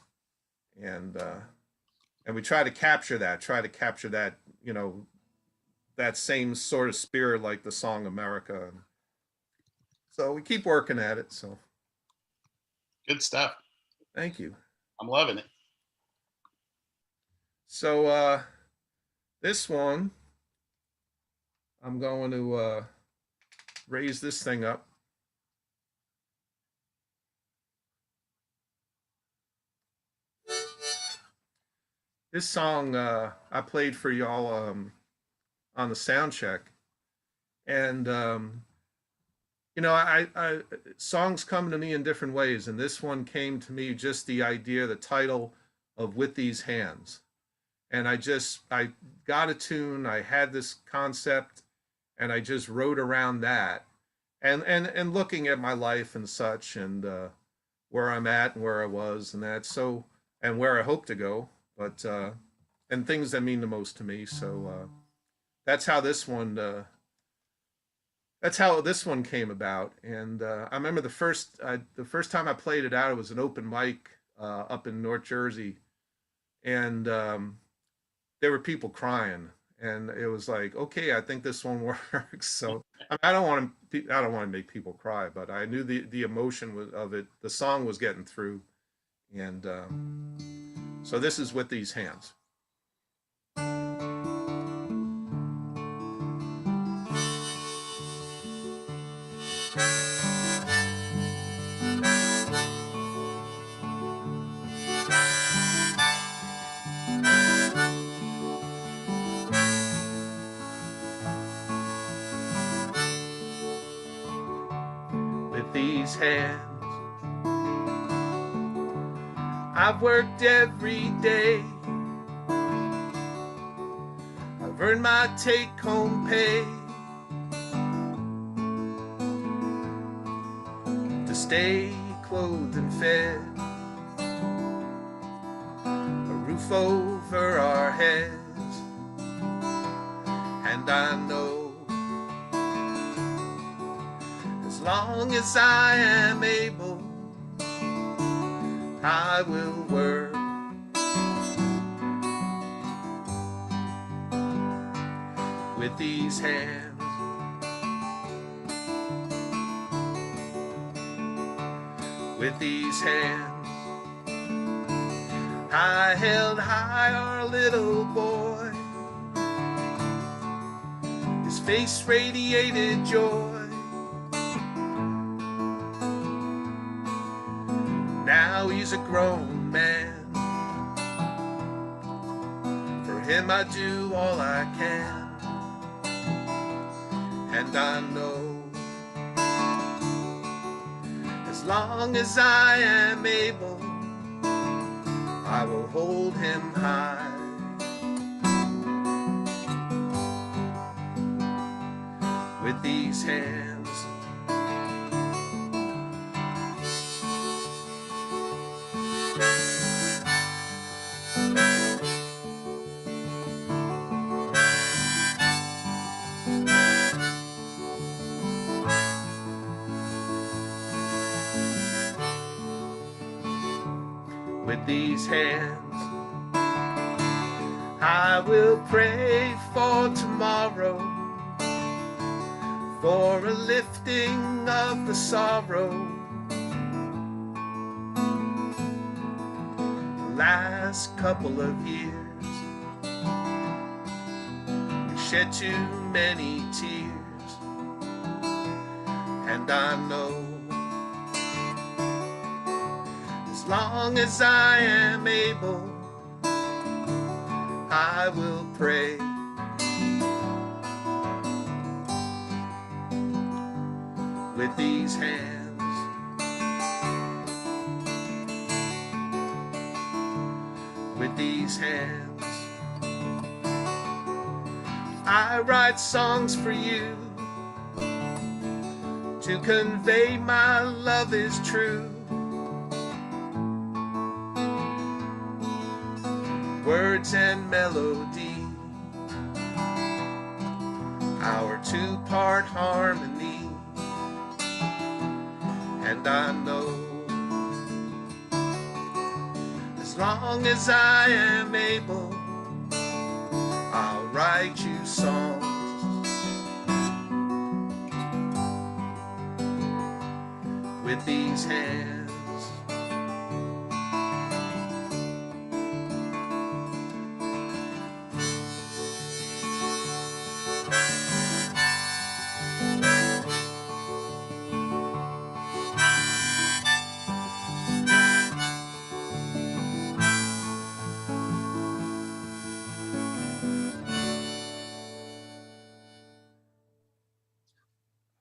and we try to capture that, that same sort of spirit like the song America. So we keep working at it. So Good stuff. thank you. I'm loving it. So this one, I'm going to raise this thing up. This song I played for y'all on the sound check, and I songs come to me in different ways, and this one came to me just the idea, the title of "With These Hands," and I got a tune, I had this concept, and I just wrote around that, and looking at my life and such, and where I'm at and where I was, and that, so, and where I hope to go. But and things that mean the most to me. So that's how this one came about. And I remember the first time I played it out, it was an open mic up in North Jersey, and there were people crying, and it was like, okay, I think this one works. So I don't want to make people cry, but I knew the emotion of it. The song was getting through, and so this is With These Hands. With these hands, I've worked every day. I've earned my take-home pay to stay clothed and fed, a roof over our heads, and I know as long as I am able, I will work. With these hands, with these hands, I held high our little boy. His face radiated joy. Now he's a grown man. For him I do all I can. And I know as long as I am able, I will hold him high. With these hands, these hands. I will pray for tomorrow, for a lifting of the sorrow. The last couple of years, we've shed too many tears, and I know as long as I am able, I will pray. With these hands, with these hands, I write songs for you to convey my love is true. Words and melody, our two-part harmony, and I know as long as I am able, I'll write you songs with these hands.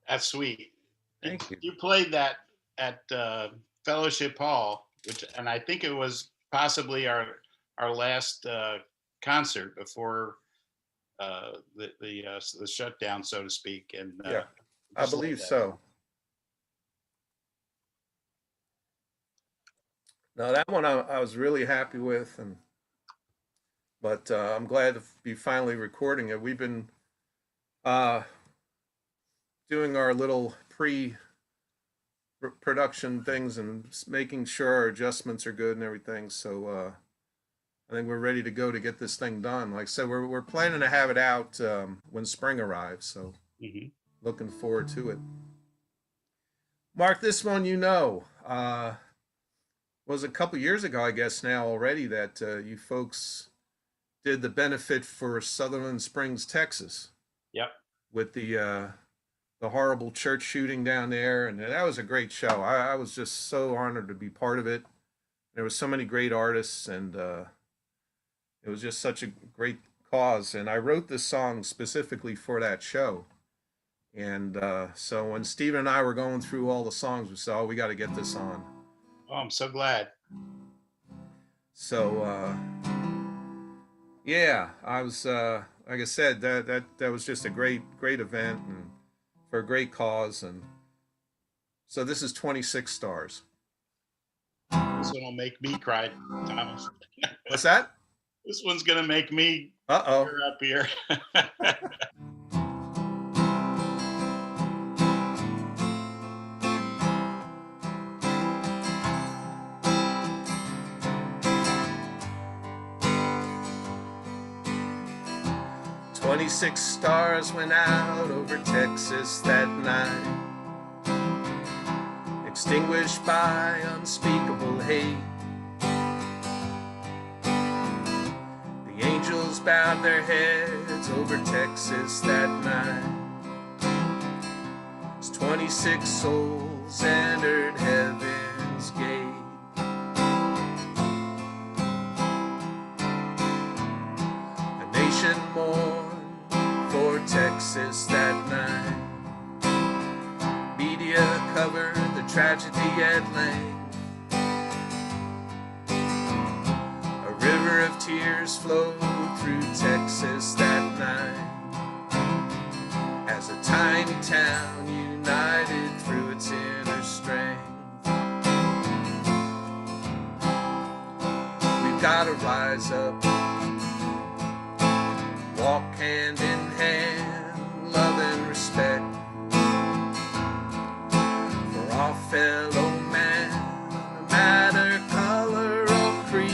That's sweet. Thank you. You played that at Fellowship Hall, and I think it was possibly our last concert before the shutdown, so to speak. And Yeah, I just love believe that. so. Now that one I was really happy with, but I'm glad to be finally recording it. We've been doing our little pre-production things and making sure our adjustments are good and everything. So I think we're ready to go to get this thing done. Like I said, we're planning to have it out when spring arrives. So Mhm. looking forward to it. Mark, this one was a couple years ago, I guess now already, that you folks did the benefit for Sutherland Springs, Texas, Yep. with the horrible church shooting down there, and that was a great show. I was just so honored to be part of it. There was so many great artists, and it was just such a great cause. And I wrote this song specifically for that show. And so when Steven and I were going through all the songs, we said, "Oh, we got to get this on." Oh, I'm so glad. So yeah, I was like I said, that was just a great event and for a great cause. And so this is 26 stars. This one will make me cry, Thomas. What's that? This one's gonna make me Uh-oh. tear up here. 26 stars went out over Texas that night, extinguished by unspeakable hate. The angels bowed their heads over Texas that night, as 26 souls entered heaven's gate. A nation mourned for Texas that night. Media covered the tragedy at length. A river of tears flowed through Texas that night, as a tiny town united through its inner strength. We've got to rise up, walk hand in hand, love and respect for our fellow man, no matter color or creed.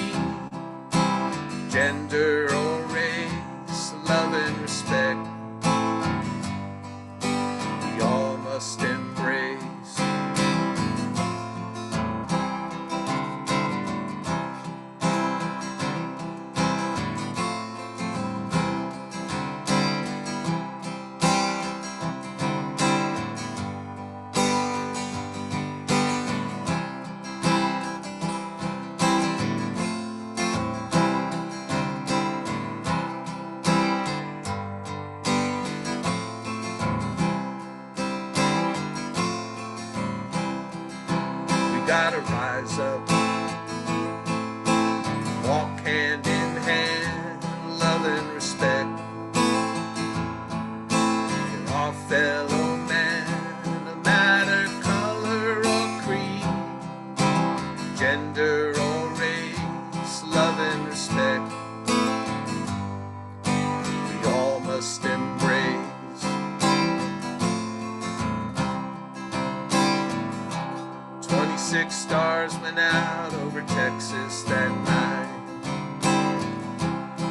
gotta rise up, walk hand in hand, love and respect for our fellow man, no matter color or creed, gender or race, love and respect we all must embrace. 26 stars went out over Texas that night,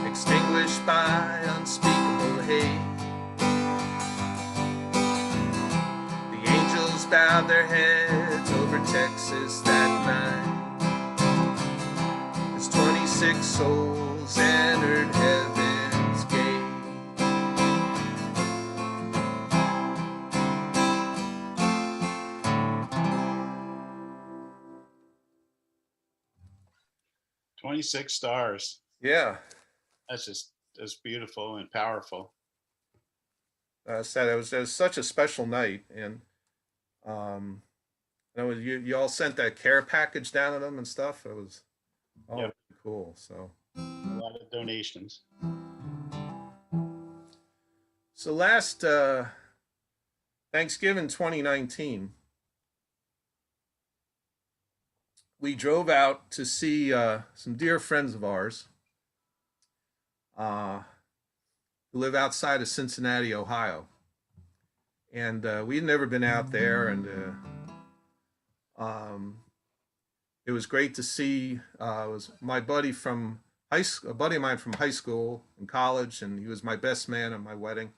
extinguished by unspeakable hate. The angels bowed their heads over Texas that night as 26 souls entered heaven's gate. "26 stars." Yeah, That's beautiful and powerful. said it was such a special night, and you all sent that care package down to them and stuff. It was all Yep. really cool. So A lot of donations. last Thanksgiving 2019, we drove out to see some dear friends of ours who live outside of Cincinnati, Ohio. And we'd never been out there, and it was great to see. It was my buddy from a buddy of mine from high school and college, and he was my best man at my wedding.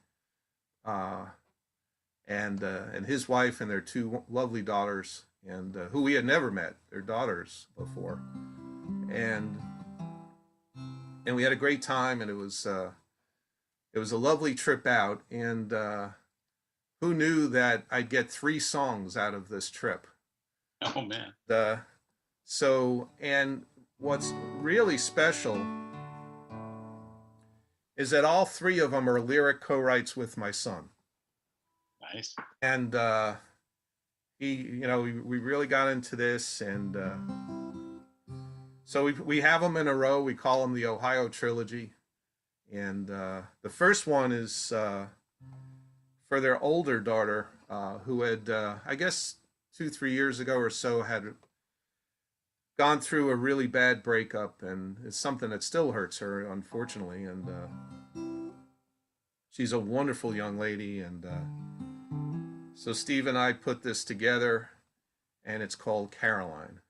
And his wife and their two lovely daughters, and who we had never met, their daughters before, and we had a great time, and it was a lovely trip out, and who knew that I'd get 3 songs out of this trip. Oh man. And what's really special is that all 3 of them are lyric co-writes with my son. Nice. And we really got into this, and so we have them in a row. We call them the Ohio Trilogy, and the first one is for their older daughter, who had I guess 2-3 years ago or so had gone through a really bad breakup, and it's something that still hurts her, unfortunately. And she's a wonderful young lady, and so Steve and I put this together, and it's called Caroline.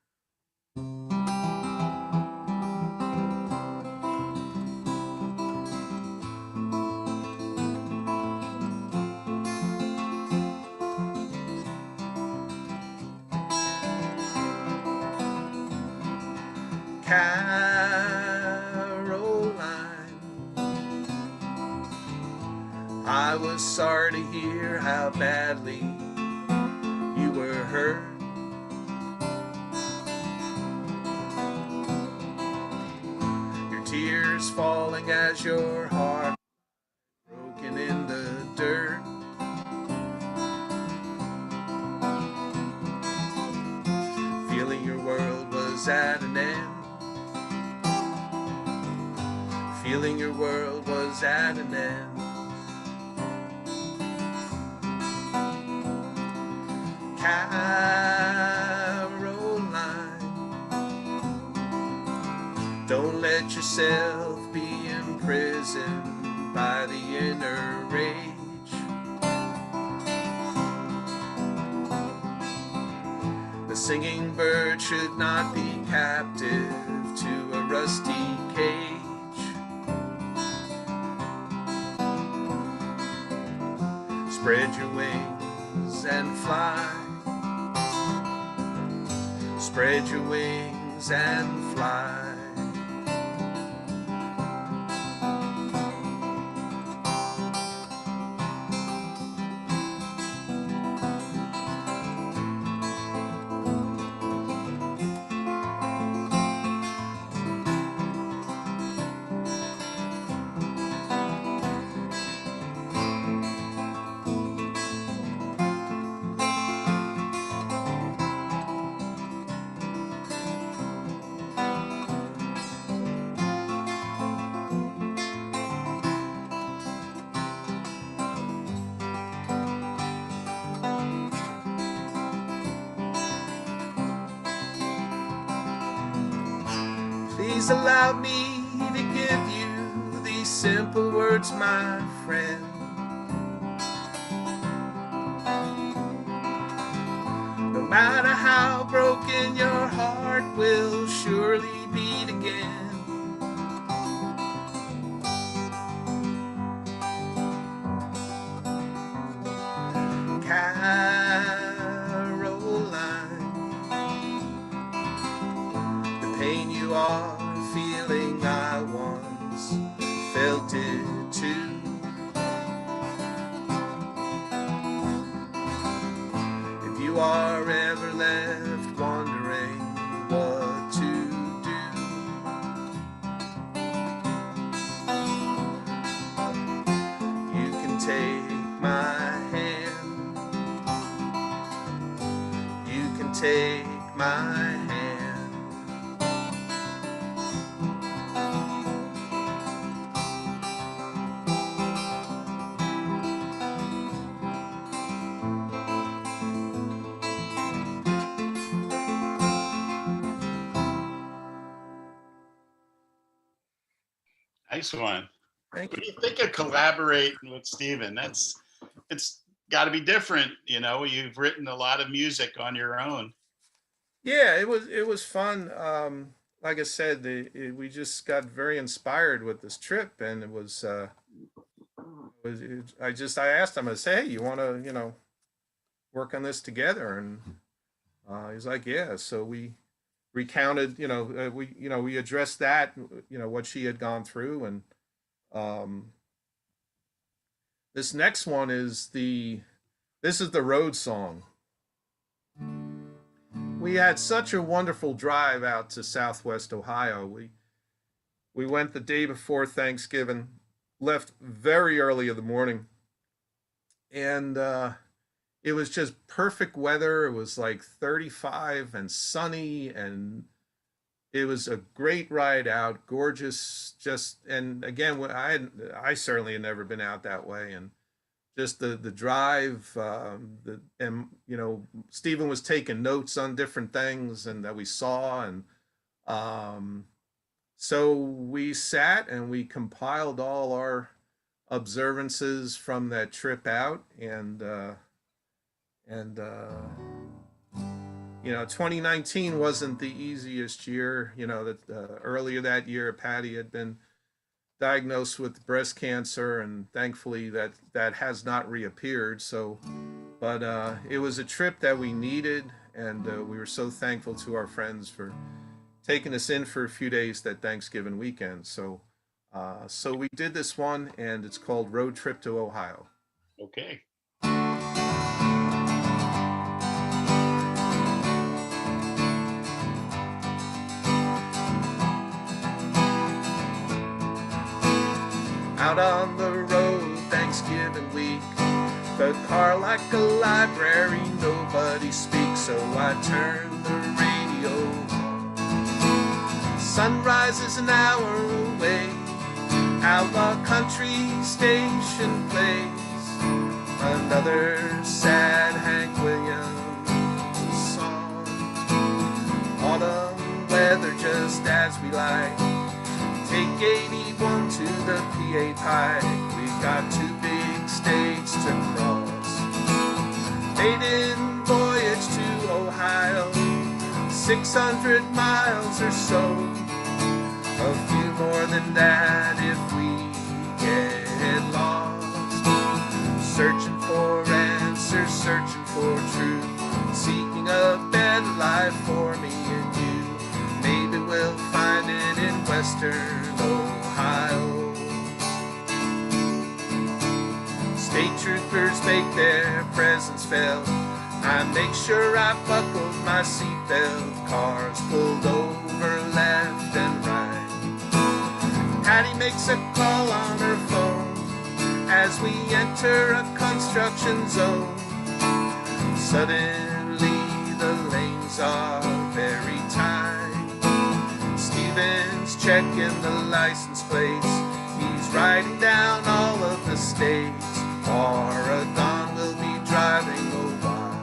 Caroline, I was sorry to hear how badly you were hurt. Your tears falling as your heart broken in the dirt. Feeling your world was at an end. Feeling your world was at an end. Caroline, don't let yourself be imprisoned by the inner rage. The singing bird should not be captive to a rusty cage. Spread your wings and fly. Spread your wings and fly. Please allow me to give you these simple words, my friend. No matter how broken your heart will surely beat again. Caroline, the pain you are feeling, I once felt it too. If you are ever left wondering what to do, you can take my hand. You can take my hand. Nice one. Thank What you. do you think of collaborating with Steven? It's got to be different. You know, you've written a lot of music on your own. Yeah, it was fun. Like I said, we just got very inspired with this trip, and I asked him, I said, hey, you want to work on this together? And he's like, yeah. So we recounted, we addressed that, what she had gone through, and this next one is this is the road song. We had such a wonderful drive out to Southwest Ohio. We went the day before Thanksgiving, left very early in the morning, and it was just perfect weather. It was like 35 and sunny, and it was a great ride out, gorgeous. And again, I certainly had never been out that way, and just the drive, Stephen was taking notes on different things and that we saw, and so we sat and we compiled all our observances from that trip out, and 2019 wasn't the easiest year. Earlier that year, Patty had been diagnosed with breast cancer, and thankfully that has not reappeared. So, but it was a trip that we needed, and we were so thankful to our friends for taking us in for a few days that Thanksgiving weekend. So, so we did this one, and it's called Road Trip to Ohio. Okay. Out on the road Thanksgiving week, the car like a library, nobody speaks, so I turn the radio on. Sunrise is an hour away, Outlaw Country Station plays another sad Hank Williams song. Autumn weather just as we like, take 81 to the PA Pike. We got 2 big states to cross. Maiden voyage to Ohio, 600 miles or so. A few more than that if we get lost. Searching for answers, searching for truth, seeking a better life for me and you. Maybe we'll find it in Western Ohio. State troopers make their presence felt. I make sure I buckled my seatbelt. Cars pulled over left and right. Patty makes a call on her phone as we enter a construction zone. Suddenly the lanes are very tight. Stephen's checking the license plates. He's writing down all of the states. Oregon will be driving a while.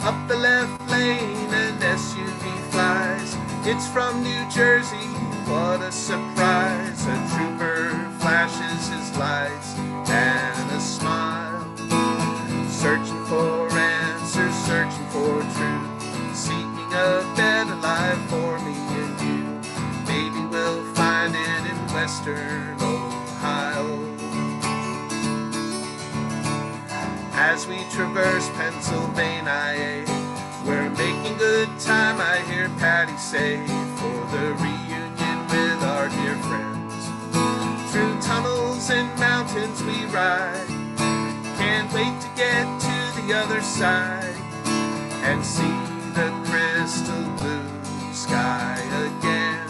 Up the left lane an SUV flies. It's from New Jersey, what a surprise. A trooper flashes his lights and a smile. Searching for answers, searching for truth, seeking a better life for me and you. Maybe we'll find it in Western Ohio. As we traverse Pennsylvania, we're making good time, I hear Patty say, for the reunion with our dear friends. Through tunnels and mountains we ride, can't wait to get to the other side and see the crystal blue sky again.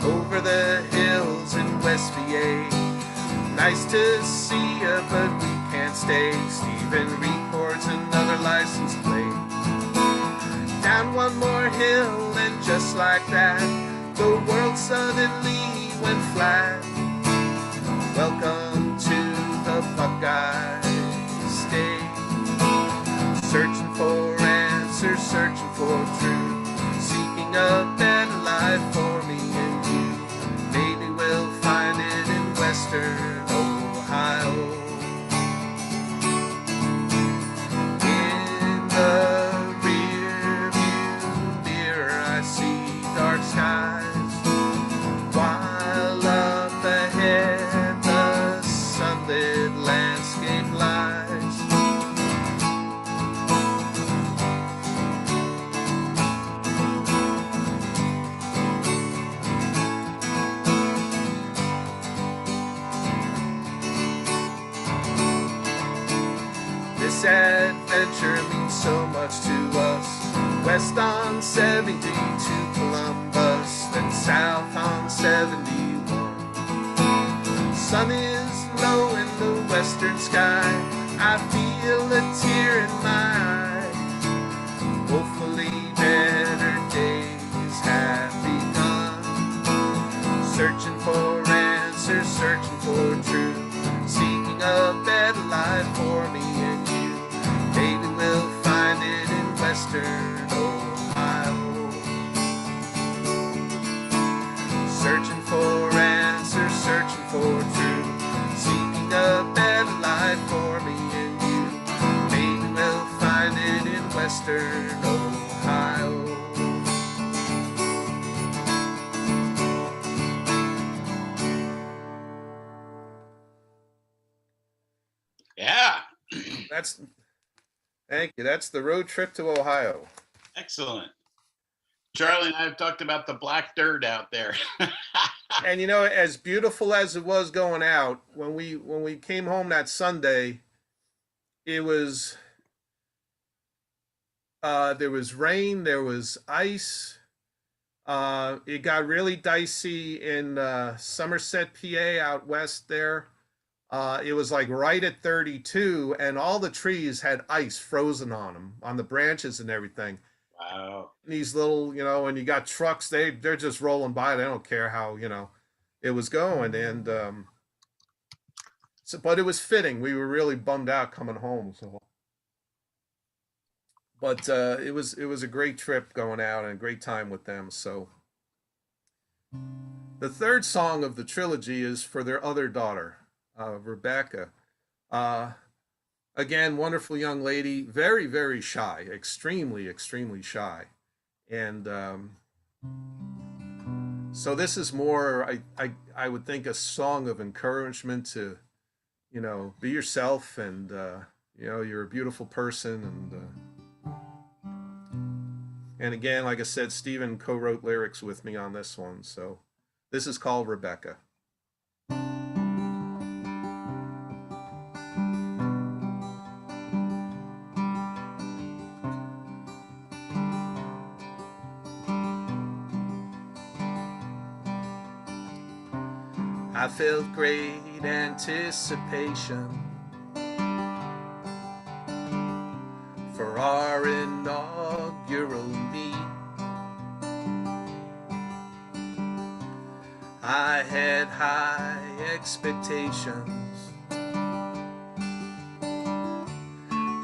Over the hills in West VA, nice to see ya, but we can't stay. Stephen records another license plate. Down one more hill, and just like that, the world suddenly went flat. Welcome to the Buckeye State. Searching for answers, searching for truth, seeking a better life for me and you. Maybe we'll find it in Western Ohio. In the rear view mirror I see dark skies, while up ahead the sunlit landscape lies. This adventure means so much to us. West on 70 to Columbus, then south on 71. Sun is low in the western sky, I feel a tear in my eye. Hopefully better days have begun. Searching for answers, searching for truth, seeking a better life for me and you. Maybe we'll find it in Western Ohio. Searching for answers, searching for truth, seeking a better life for me and you. Maybe we'll find it in Western Ohio. Yeah, Thank you. That's the road trip to Ohio. excellent. Charlie and I have talked about the black dirt out there. And you know, as beautiful as it was going out, when we came home that Sunday, it was there was rain, there was ice. It got really dicey in Somerset, PA, out west there. It was like right at 32, and all the trees had ice frozen on them, on the branches and everything. Wow. These little, you know, and you got trucks, they're just rolling by. They don't care how, you know, it was going. And so, but it was fitting. We were really bummed out coming home. So, but it was a great trip going out and a great time with them. So, the third song of the trilogy is for their other daughter, Rebecca. Again, wonderful young lady, very, very shy, extremely, extremely shy. And so this is more, I would think, a song of encouragement to, you know, be yourself, and, you know, you're a beautiful person. And again, like I said, Stephen co-wrote lyrics with me on this one. So this is called Rebecca. I felt great anticipation for our inaugural meet. I had high expectations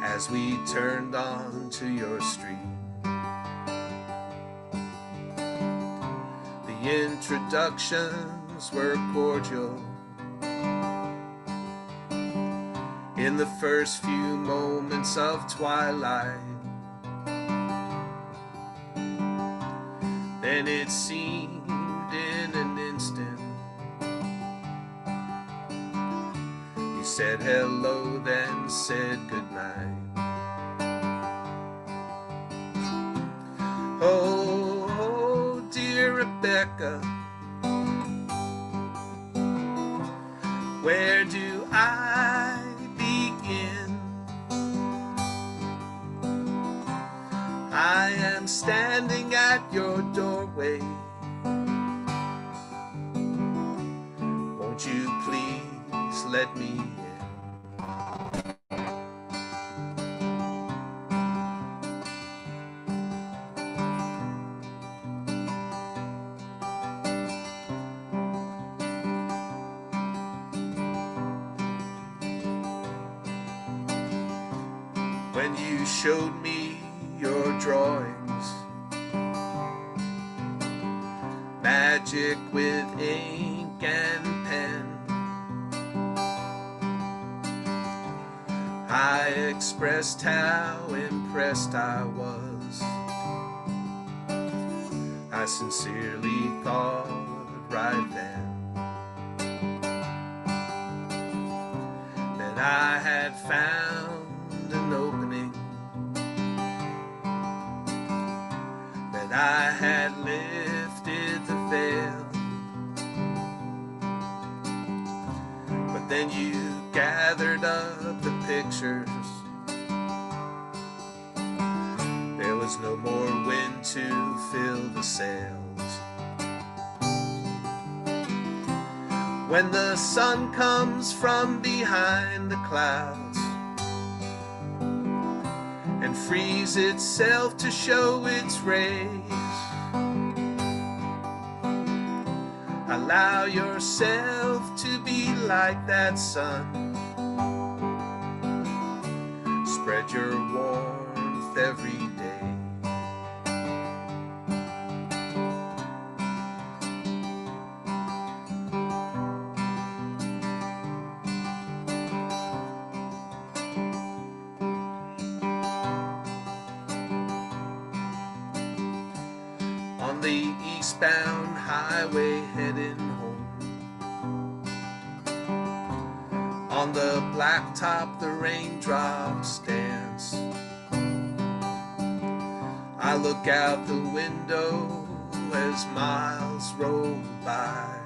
as we turned onto your street. The introductions were cordial. In the first few moments of twilight, then it seemed in an instant you said hello, then said goodnight. Oh, oh, dear Rebecca, where do I begin? I am standing at your doorway. Won't you please let me in? When you showed me your drawings, magic with ink and pen, I expressed how impressed I was. I sincerely thought right then that I had found an opening, that I had lifted the veil. But then you gathered up the pictures. There was no more wind to fill the sails. When the sun comes from behind the clouds and frees itself to show its rays, allow yourself to be like that sun. Spread your warmth every day. On the eastbound highway heading home, on the blacktop the raindrops dance. I look out the window as miles roll by.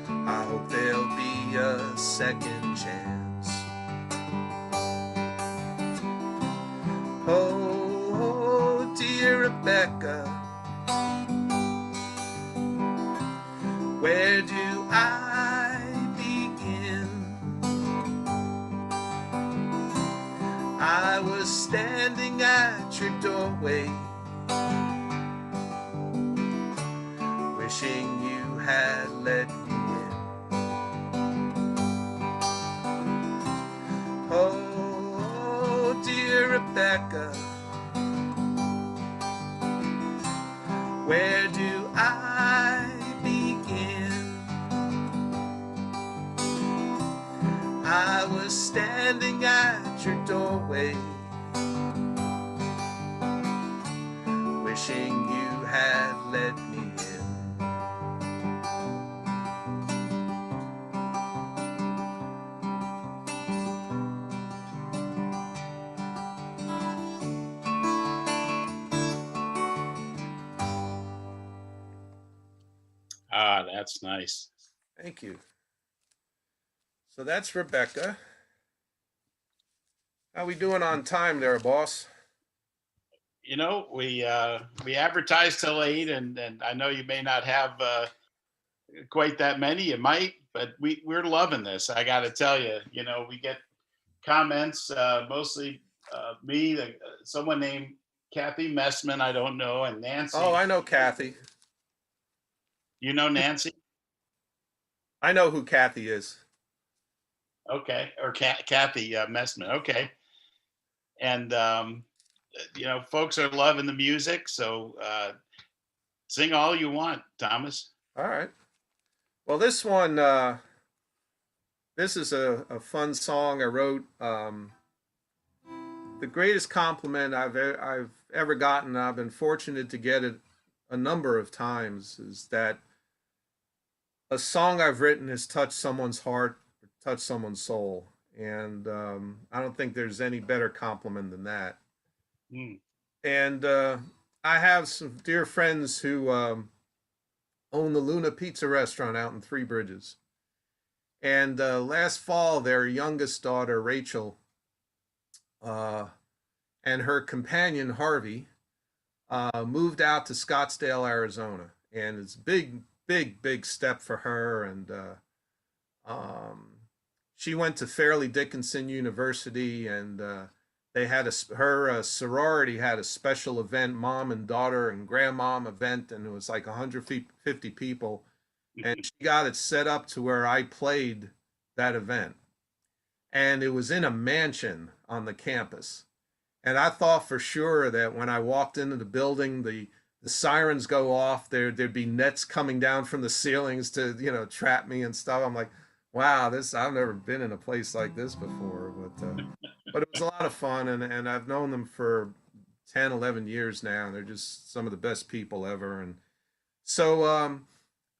I hope there'll be a second chance. Oh, dear Rebecca, where do I begin? I was standing at your doorway, wishing you had let me in. Oh, dear Rebecca, where do I begin? I was standing at your doorway, wishing you had let me in. Ah, that's nice. Thank you. So that's Rebecca. How we doing on time there, boss? You know, we advertised till 8, and I know you may not have quite that many. You might, but we're loving this. I got to tell you, you know, we get comments, mostly someone named Kathy Messman, I don't know, and Nancy. Oh, I know Kathy. You know Nancy? I know who Kathy is. Okay, or Kathy Messman. Okay, and you know, folks are loving the music, so Sing all you want, Thomas. All right. Well, this one, this is a fun song I wrote. The greatest compliment I've ever gotten, I've been fortunate to get it a number of times, is that a song I've written has touched someone's heart, touched someone's soul. And I don't think there's any better compliment than that. Mm. And I have some dear friends who own the Luna Pizza restaurant out in Three Bridges. And last fall, their youngest daughter, Rachel, and her companion, Harvey, moved out to Scottsdale, Arizona. And it's a big step for her. And she went to Fairleigh Dickinson University, and they had her sorority had a special event, mom and daughter and grandmom event, and it was like 150 people. And she got it set up to where I played that event. And it was in a mansion on the campus. And I thought for sure that when I walked into the building, the sirens go off, there'd be nets coming down from the ceilings to, trap me and stuff. I'm like, wow, I've never been in a place like this before. But it was a lot of fun, and I've known them for 10, 11 years now, and they're just some of the best people ever. And so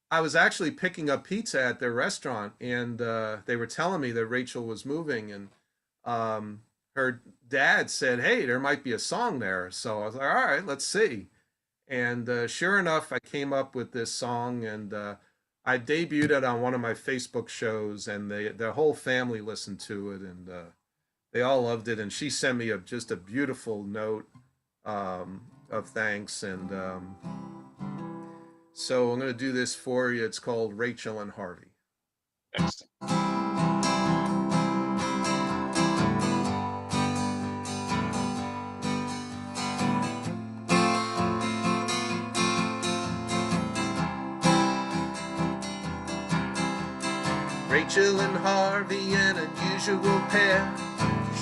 I was actually picking up pizza at their restaurant, and they were telling me that Rachel was moving, and her dad said, hey, there might be a song there. So I was like, all right, let's see. And sure enough, I came up with this song, and I debuted it on one of my Facebook shows, and the whole family listened to it, and they all loved it. And she sent me just a beautiful note of thanks. And so I'm going to do this for you. It's called Rachel and Harvey. Excellent. Rachel and Harvey, an unusual pair.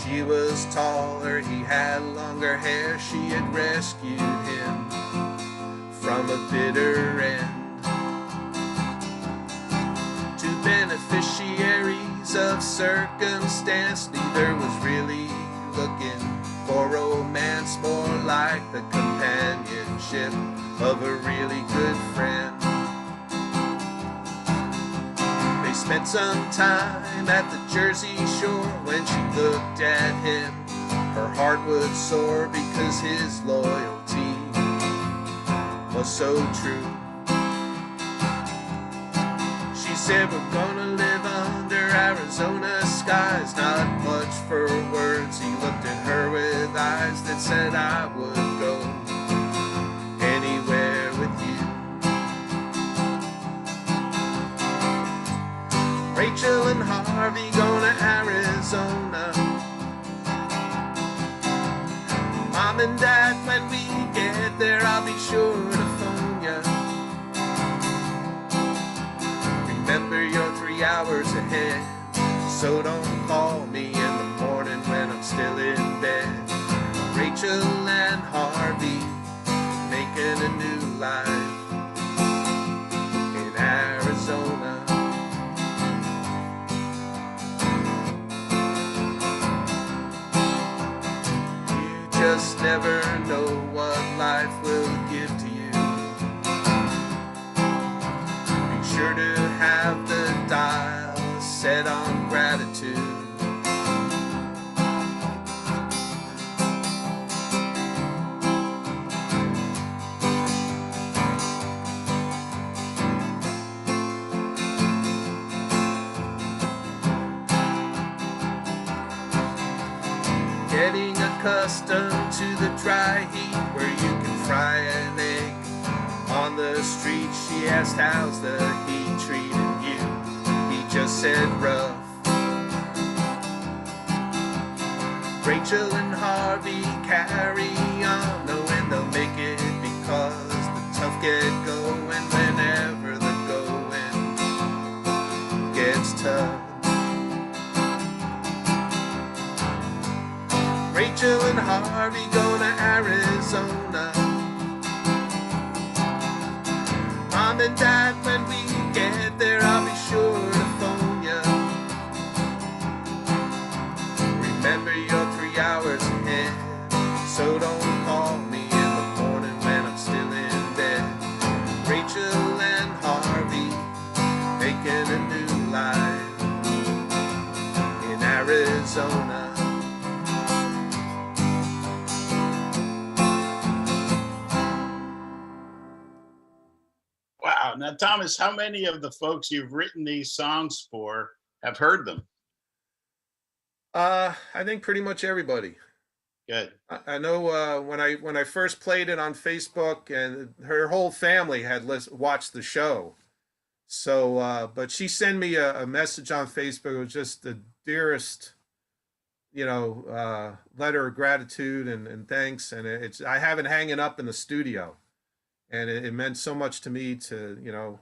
She was taller, he had longer hair. She had rescued him from a bitter end. Two beneficiaries of circumstance, neither was really looking for romance, more like the companionship of a really good friend. Spent some time at the Jersey Shore. When she looked at him, her heart would soar, because his loyalty was so true. She said, we're gonna live under Arizona skies. Not much for words, he looked at her with eyes that said, I would go anywhere with you. Rachel and Harvey going to Arizona. Mom and Dad, when we get there, I'll be sure to phone ya. Remember, you're 3 hours ahead, so don't call me in the morning when I'm still in bed. Rachel and Harvey making a new life in Arizona. Just never know what life will give to you. Be sure to have the dial set on gratitude. Getting accustomed to the dry heat where you can fry an egg on the street. She asked, how's the heat treating you? He just said rough. Rachel and Harvey carry on, knowing they'll make it, because the tough get going whenever the going gets tough. Rachel and Harvey going to Arizona. and Dad, when we get there, I'll be sure to phone ya. Remember you're 3 hours ahead, so don't call me in the morning when I'm still in bed. Rachel and Harvey making a new life in Arizona. Wow. Now, Thomas, how many of the folks you've written these songs for have heard them? I think pretty much everybody. Good. I know when I first played it on Facebook, and her whole family had watched the show. So, but she sent me a message on Facebook. It was just the dearest, letter of gratitude and thanks. And I have it hanging up in the studio, and it meant so much to me to.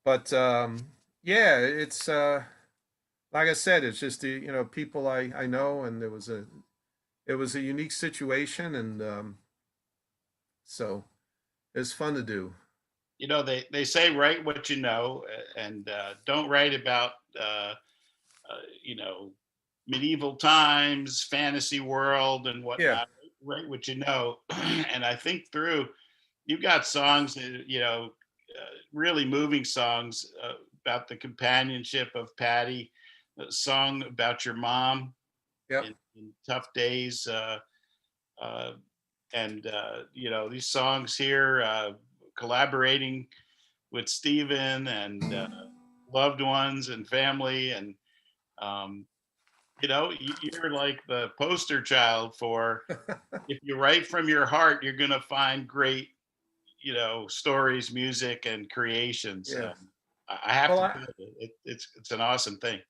But yeah, it's like I said, it's just the people I know, and it was a unique situation, and so it's fun to do. They say write what you know, and don't write about medieval times, fantasy world, and Yeah, whatnot. Write what you know, and I think through you've got songs that really moving songs about the companionship of Patty, a song about your mom yeah, in tough days, uh, and these songs here, collaborating with Stephen and loved ones and family, and um, you're like the poster child for if you write from your heart, you're gonna find great stories, music, and creations. yeah. I have Well, to tell you, it's an awesome thing.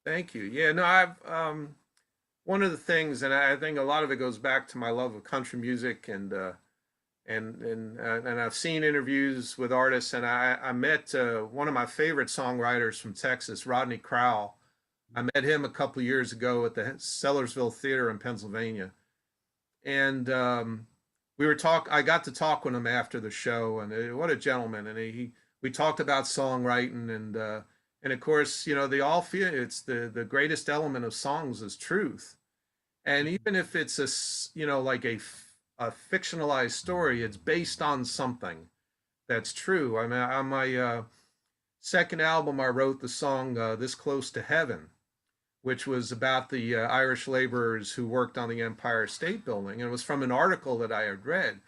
thank you. Yeah, no, I've one of the things, and I think a lot of it goes back to my love of country music, and I've seen interviews with artists, and I met one of my favorite songwriters from Texas, Rodney Crowell. I met him a couple of years ago at the Sellersville Theater in Pennsylvania, and I got to talk with him after the show, and what a gentleman! And we talked about songwriting, and of course, they all feel it's the greatest element of songs is truth, and even if it's like a fictionalized story, it's based on something that's true. I mean, on my second album, I wrote the song "This Close to Heaven," which was about the Irish laborers who worked on the Empire State Building. And it was from an article that I had read.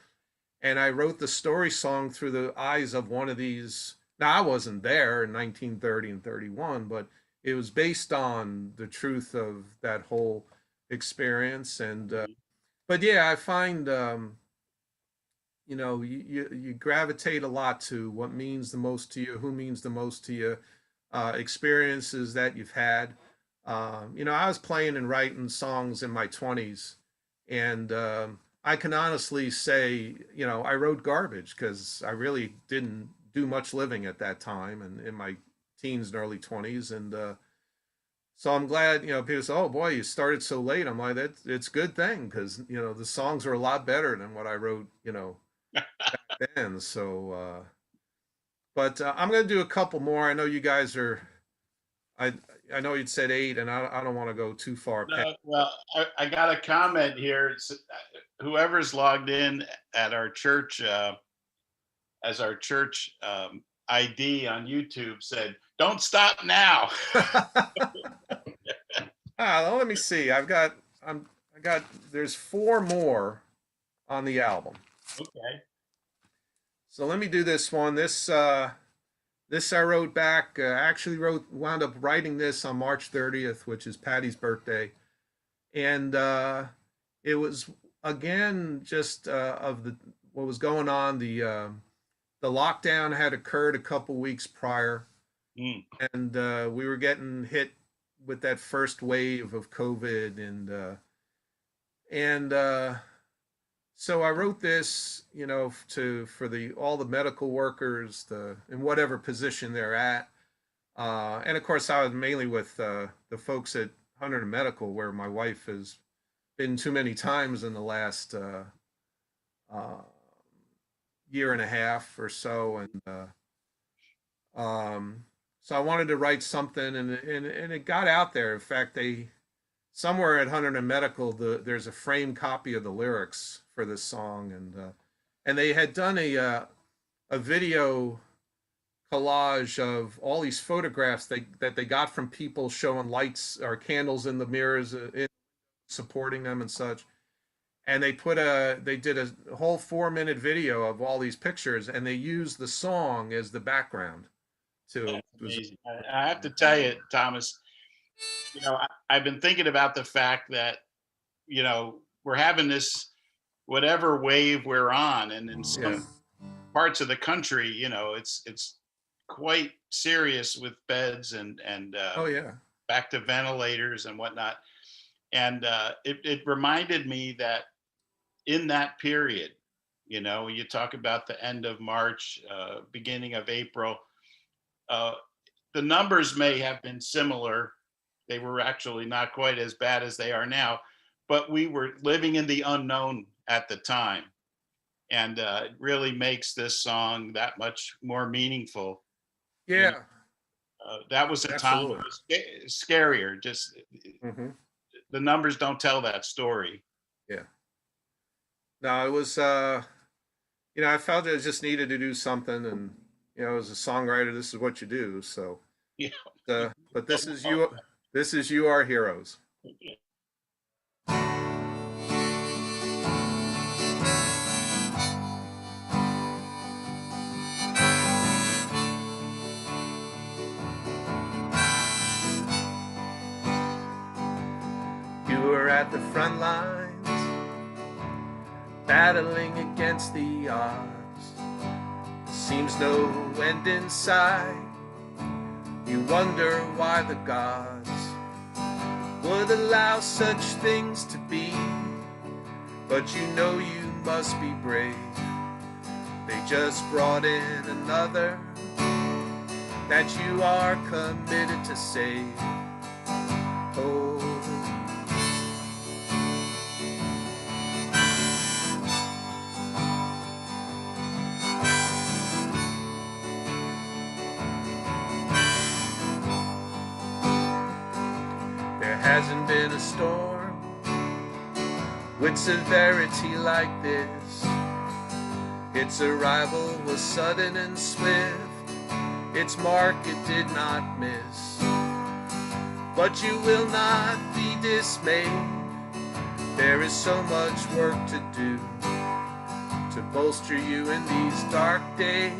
And I wrote the story song through the eyes of one of these. Now, I wasn't there in 1930 and 31, but it was based on the truth of that whole experience. And, but yeah, I find, you gravitate a lot to what means the most to you, who means the most to you, experiences that you've had. I was playing and writing songs in my 20s, and I can honestly say, I wrote garbage because I really didn't do much living at that time and in my teens and early 20s. And so I'm glad, people say, oh boy, you started so late. I'm like, it's a good thing because, the songs are a lot better than what I wrote, back then. So, but I'm going to do a couple more. I know you guys are. I know you'd said 8, and I don't want to go too far past. No, well, I got a comment here. Whoever's logged in at our church as our church ID on YouTube said, "Don't stop now." Let me see. There's 4 more on the album. Okay. So let me do this one. This I wrote back. Wound up writing this on March 30th, which is Patty's birthday, and it was again just of what was going on. The lockdown had occurred a couple weeks prior, and we were getting hit with that first wave of COVID, and so I wrote this, for all the medical workers, in whatever position they're at, and of course I was mainly with the folks at Hunter Medical, where my wife has been too many times in the last year and a half or so, and So I wanted to write something, and it got out there. In fact, somewhere at Hunter Medical, there's a framed copy of the lyrics for this song, and they had done a video collage of all these photographs that they got from people showing lights or candles in the mirrors, supporting them and such. And they did a whole 4-minute video of all these pictures, and they used the song as the background. That's amazing. I have to tell you, Thomas, I've been thinking about the fact that, we're having this whatever wave we're on, and in some parts of the country, it's quite serious with beds and Oh yeah. back to ventilators and whatnot. And it reminded me that in that period, you talk about the end of March, beginning of April, the numbers may have been similar. They were actually not quite as bad as they are now, but we were living in the unknown at the time. And it really makes this song that much more meaningful. Yeah. That was a time that was scarier. Just the numbers don't tell that story. Yeah. No, it was, I felt I just needed to do something, and, as a songwriter, this is what you do. So, Yeah. But this is You Are Heroes. You were at the front lines, battling against the odds. Seems no end in sight. You wonder why the gods would allow such things to be, but you know you must be brave. They just brought in another that you are committed to save. Oh, hasn't been a storm with severity like this. Its arrival was sudden and swift. Its mark it did not miss. But you will not be dismayed. There is so much work to do to bolster you in these dark days.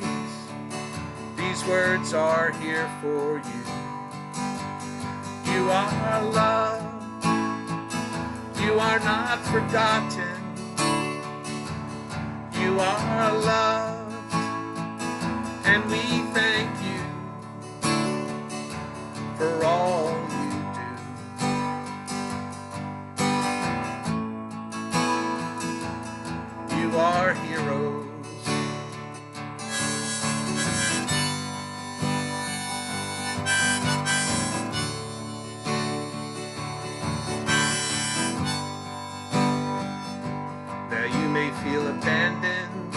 These words are here for you. You are loved, you are not forgotten. You are loved, and we thank you for all you do. You are heroes. Feel abandoned,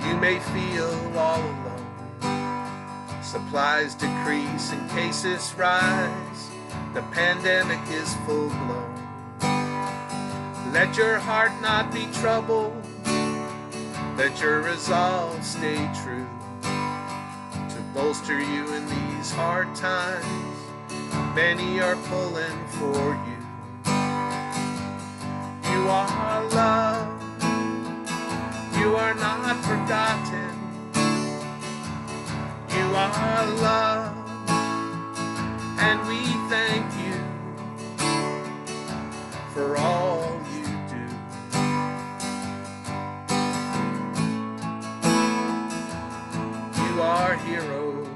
you may feel all alone. Supplies decrease and cases rise, the pandemic is full blown. Let your heart not be troubled, let your resolve stay true. To bolster you in these hard times, many are pulling for you. You are loved, you are not forgotten. You are loved, and we thank you for all you do. You are heroes.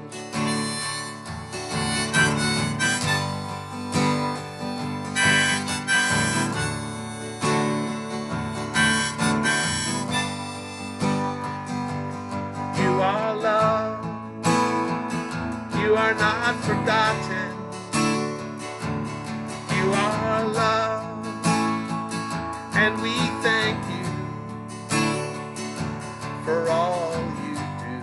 You are not forgotten. You are loved, and we thank you for all you do.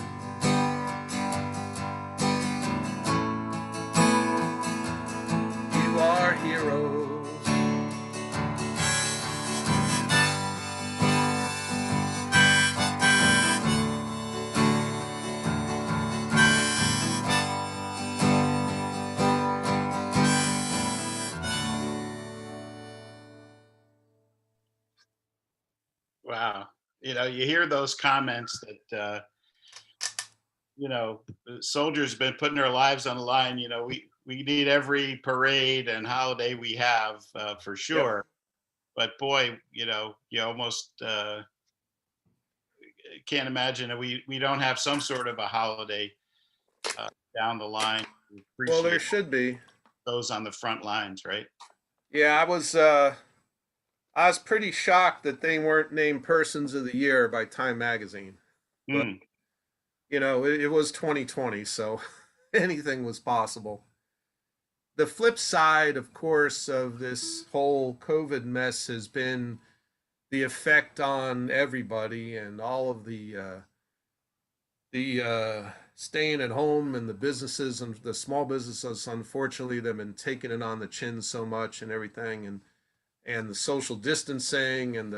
you hear those comments that, the soldiers have been putting their lives on the line. We need every parade and holiday we have, for sure. But boy, you almost can't imagine that we don't have some sort of a holiday down the line. We Well, there appreciate should be. those on the front lines, right? Yeah, I was pretty shocked that they weren't named Persons of the Year by Time Magazine. But Mm. it was 2020, so anything was possible. The flip side, of course, of this whole COVID mess has been the effect on everybody and all of the staying at home, and the businesses and the small businesses, unfortunately, they've been taking it on the chin so much and everything, and the social distancing and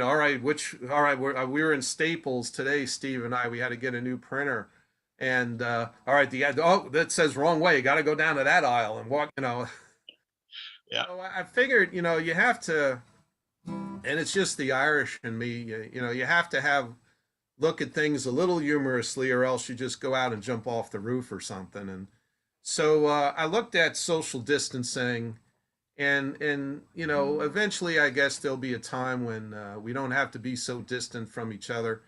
all right, we were in Staples today, Steve and I, we had to get a new printer. And all right, that says wrong way. You got to go down to that aisle and walk. Yeah. So I figured, you have to, and it's just the Irish in me. You have to look at things a little humorously, or else you just go out and jump off the roof or something. And so I looked at social distancing, and eventually, I guess there'll be a time when we don't have to be so distant from each other.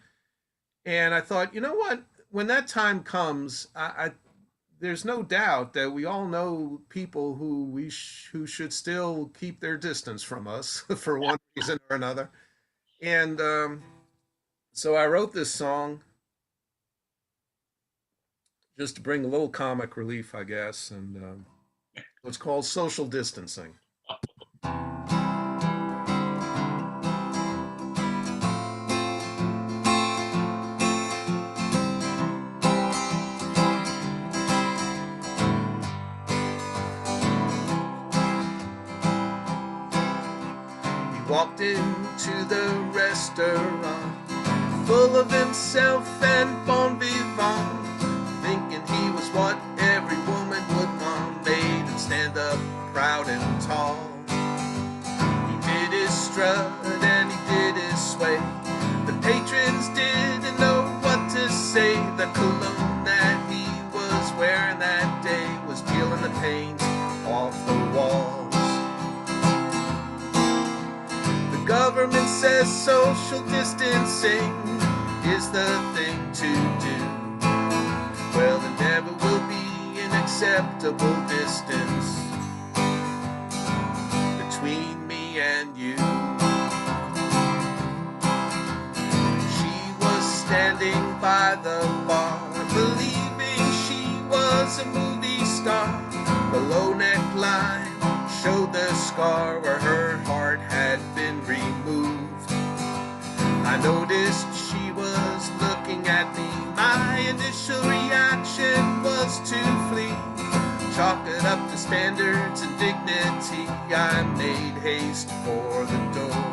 And I thought, you know what? When that time comes, there's no doubt that we all know people who should still keep their distance from us for one reason or another. And so I wrote this song just to bring a little comic relief, I guess. And it's called Social Distancing. Walked into the restaurant, full of himself and bon vivant, thinking he was what every woman would want, made him stand up proud and tall. He did his strut and he did his sway. The patrons didn't know what to say. The cologne that he was wearing that day was peeling the paint off the walls. The government says social distancing is the thing to do. Well, there never will be an acceptable distance between me and you. She was standing by the bar, believing she was a movie star. The low neckline showed the scar where her heart had been removed. I noticed she was looking at me. My initial reaction was to flee. Chalk it up to standards and dignity. I made haste for the door.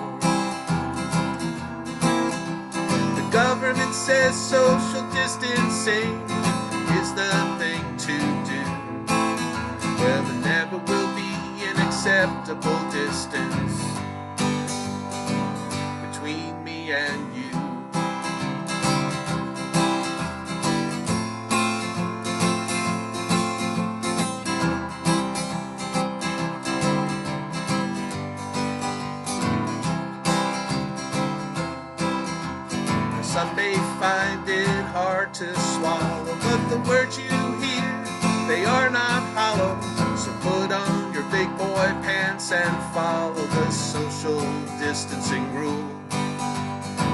The government says social distancing is the thing to do. Well, there never will be an acceptable distance between me and you. Some may find it hard to swallow, but the words you hear, they are not hollow. So put on your big boy pants and follow the social distancing rule.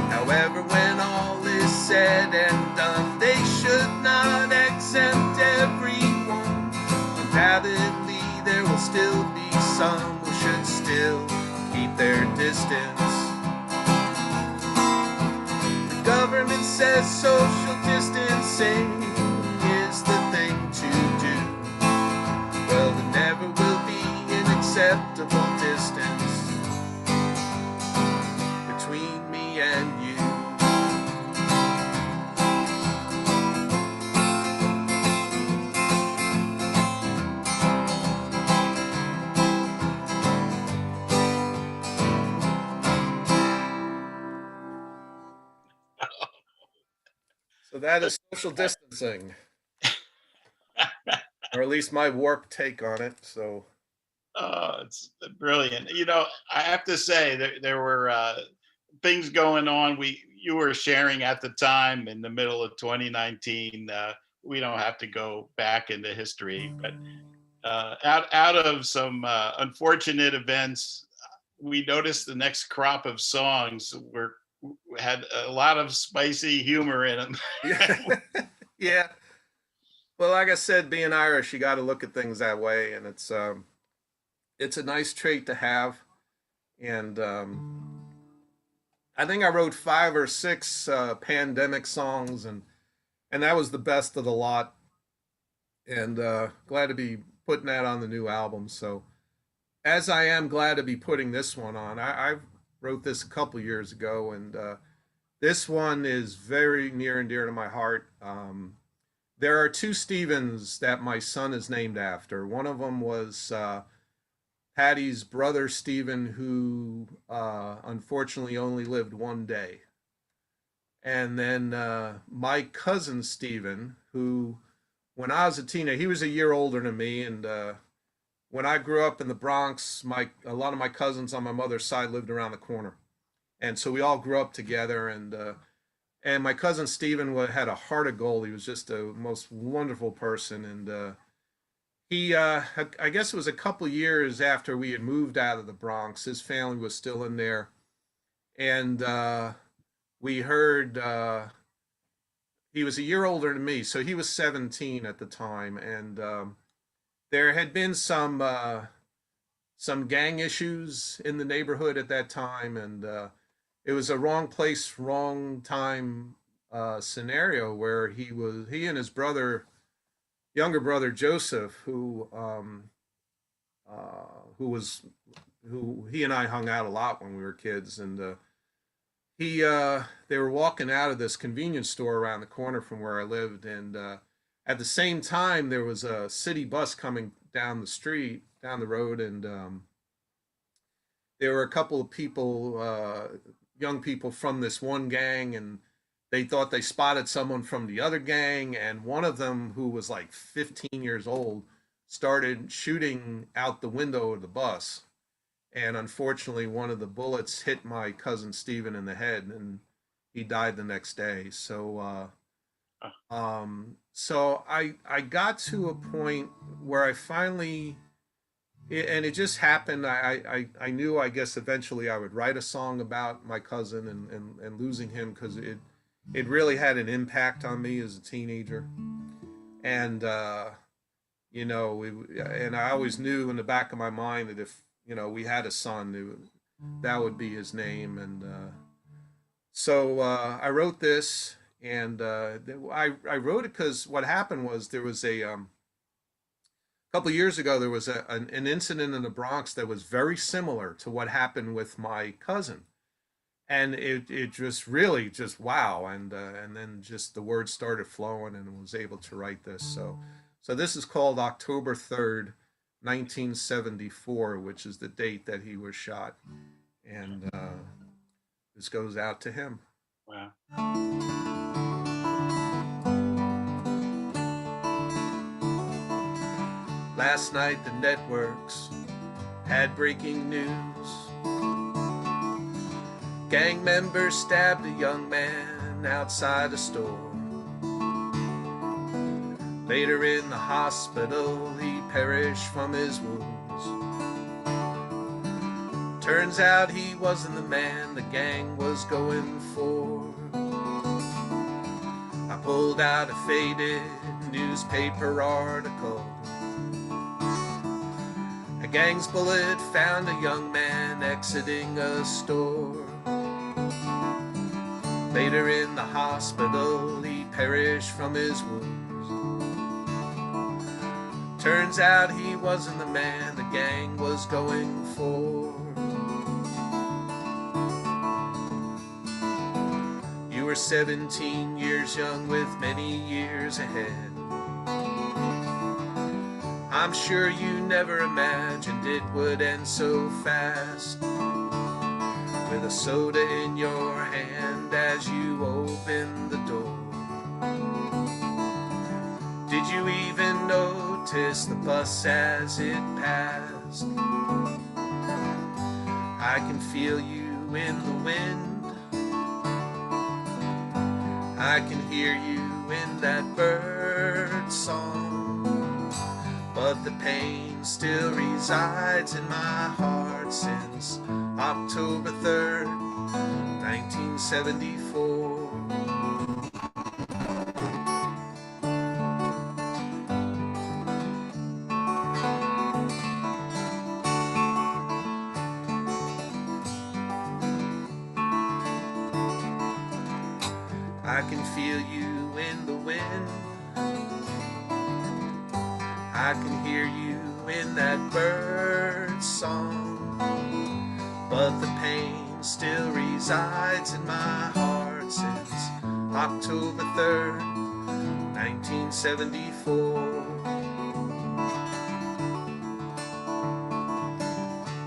However, when all is said and done, they should not exempt everyone. Undoubtedly, there will still be some who should still keep their distance. The government says social distancing is the thing to do. Well, there never will be an acceptable distance between me and you. So that is social distancing, or at least my warped take on it. So Oh, it's brilliant. You know, I have to say there were things going on. You were sharing at the time in the middle of 2019. We don't have to go back into history, but out of some unfortunate events, we noticed the next crop of songs had a lot of spicy humor in them. yeah, yeah. Well, like I said, being Irish, you got to look at things that way, and it's a nice trait to have. And I think I wrote 5 or 6 pandemic songs, and that was the best of the lot. And glad to be putting that on the new album. So, as I am glad to be putting this one on, I wrote this a couple years ago, and this one is very near and dear to my heart. There are 2 Stevens that my son is named after. One of them was Patty's brother, Stephen, who unfortunately only lived 1 day. And then my cousin, Stephen, who, when I was a teenager, he was a year older than me. And when I grew up in the Bronx, a lot of my cousins on my mother's side lived around the corner. And so we all grew up together. And my cousin Stephen had a heart of gold. He was just a most wonderful person. And he, I guess it was a couple years after we had moved out of the Bronx. His family was still in there. And we heard he was a year older than me. So he was 17 at the time. And there had been some gang issues in the neighborhood at that time. And it was a wrong place, wrong time scenario where he and his younger brother Joseph, who he and I hung out a lot when we were kids, and they were walking out of this convenience store around the corner from where I lived, and at the same time there was a city bus coming down the road, and there were a couple of people, young people from this one gang, and they thought they spotted someone from the other gang, and one of them, who was like 15 years old, started shooting out the window of the bus. And unfortunately, one of the bullets hit my cousin Stephen in the head, and he died the next day. So so I got to a point where I finally, and it just happened. I knew, I guess, eventually I would write a song about my cousin and losing him, because it really had an impact on me as a teenager. And you know, and I always knew in the back of my mind that if, you know, we had a son, that would be his name. And so I wrote this, and I wrote it because what happened was there was a couple of years ago, there was an incident in the Bronx that was very similar to what happened with my cousin. And it just really just wow. And then just the words started flowing, and I was able to write this. So this is called October 3rd, 1974, which is the date that he was shot. And this goes out to him. Wow. Last night the networks had breaking news. Gang members stabbed a young man outside a store. Later in the hospital, he perished from his wounds. Turns out he wasn't the man the gang was going for. I pulled out a faded newspaper article. A gang's bullet found a young man exiting a store. Later in the hospital, he perished from his wounds. Turns out he wasn't the man the gang was going for. You were 17 years young with many years ahead. I'm sure you never imagined it would end so fast. With a soda in your hand as you opened the door. Did you even notice the bus as it passed? I can feel you in the wind. I can hear you in that bird song. But the pain still resides in my heart since October 3rd, 1974. I can feel you in the wind. I can hear you in that bird song. But the pain still resides in my heart since October 3rd, 1974.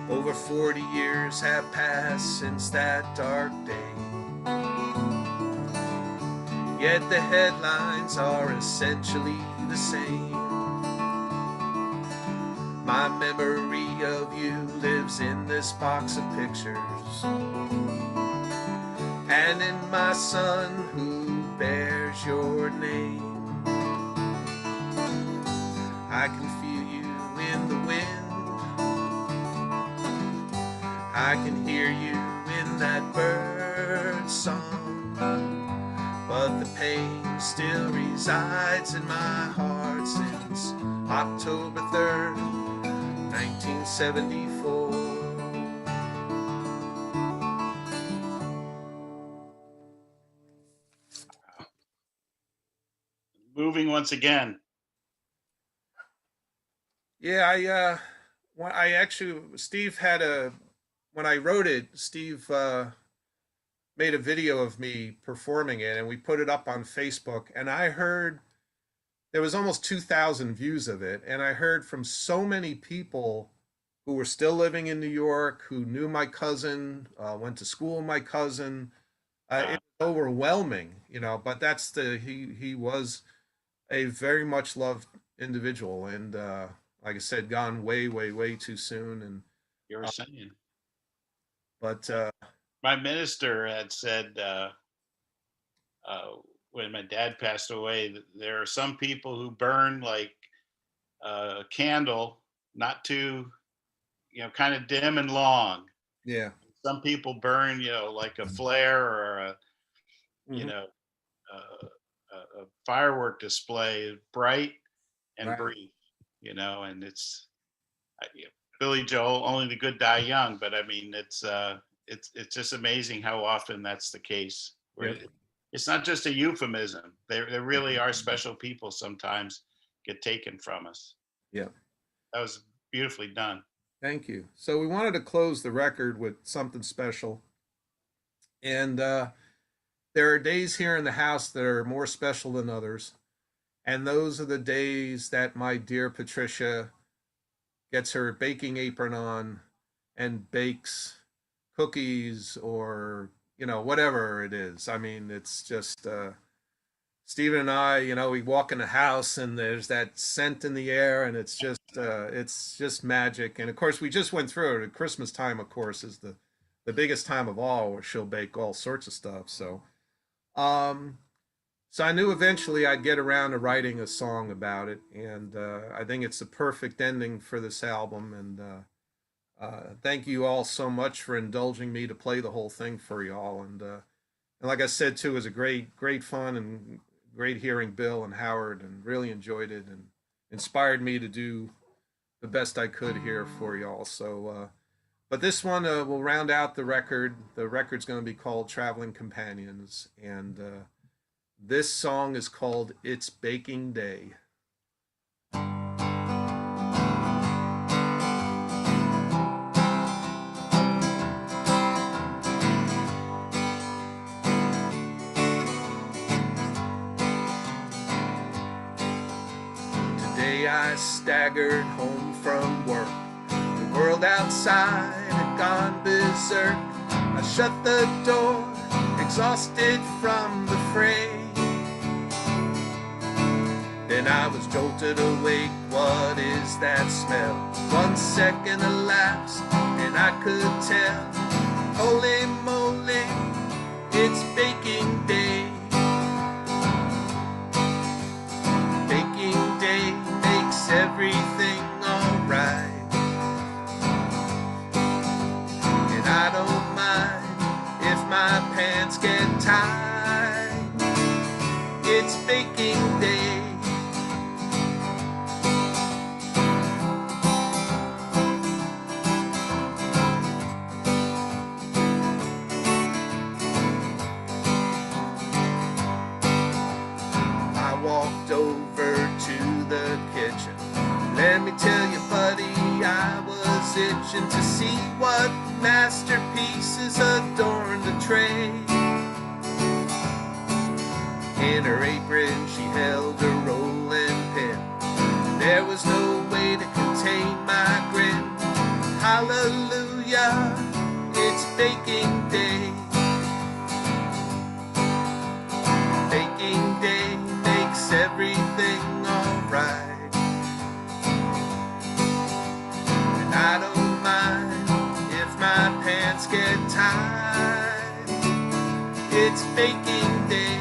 Over 40 years have passed since that dark day. Yet the headlines are essentially the same. My memory of you lives in this box of pictures, and in my son who bears your name. I can feel you in the wind. I can hear you in that bird song. But the pain still resides in my heart since October 3rd, 1974. Moving once again. Yeah, I actually, when I wrote it, Steve made a video of me performing it, and we put it up on Facebook, and I heard there was almost 2,000 views of it, and I heard from so many people who were still living in New York, who knew my cousin, went to school with my cousin. It was overwhelming, but he was a very much loved individual, and like I said, gone way, way, way too soon. And You were saying. but My minister had said when my dad passed away that there are some people who burn like a candle, not too, kind of dim and long. yeah, Some people burn, like a flare or a, you Mhm. know, a firework display, bright and Right. brief, and it's Billy Joel, only the good die young. But I mean, it's just amazing how often that's the case. Where Yep. it's not just a euphemism. There really are special people sometimes get taken from us. Yeah. That was beautifully done. Thank you. So we wanted to close the record with something special. And there are days here in the house that are more special than others. And those are the days that my dear Patricia gets her baking apron on and bakes cookies or, whatever it is. I mean, it's just, Stephen and I, we walk in the house and there's that scent in the air, and it's just magic. And of course, we just went through it. At Christmas time, of course, is the biggest time of all, where she'll bake all sorts of stuff. So I knew eventually I'd get around to writing a song about it, and I think it's the perfect ending for this album. And thank you all so much for indulging me to play the whole thing for y'all. And like I said too, it was a great fun and great hearing Bill and Howard, and really enjoyed it and inspired me to do the best I could here for y'all. So, but this one will round out the record. The record's going to be called Traveling Companions, and this song is called It's Baking Day. Today I staggered home from work. The world outside had gone berserk. I shut the door, exhausted from the fray. Then I was jolted awake. What is that smell? 1 second elapsed, and I could tell. Holy moly, it's baking day. Baking day makes everything alright. And I don't mind if my pants get tight. It's baking day. I walked over to the kitchen. Let me tell you, buddy, I was itching to see what masterpieces adorned the tray. In her apron, she held a rolling pin. There was no way to contain my grin. Hallelujah, it's baking day. Baking day makes everything alright. And I don't mind if my pants get tight. It's baking day.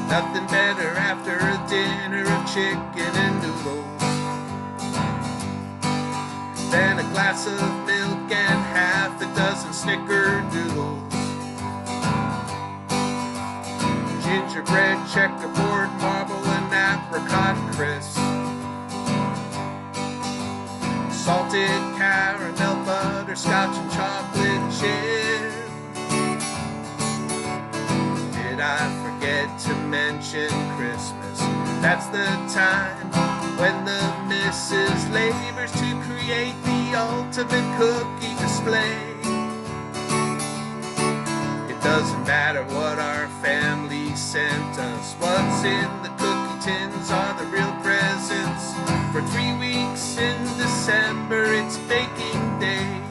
Nothing better after a dinner of chicken and noodles than a glass of milk and half a dozen snickerdoodles. Gingerbread, checkerboard, marble, and apricot crisp. Salted caramel, butterscotch, and chocolate chip. Did I forget to mention Christmas? That's the time when the missus labors to create the ultimate cookie display. It doesn't matter what our family sent us. What's in the cookie tins are the real presents. For 3 weeks in December, it's baking day.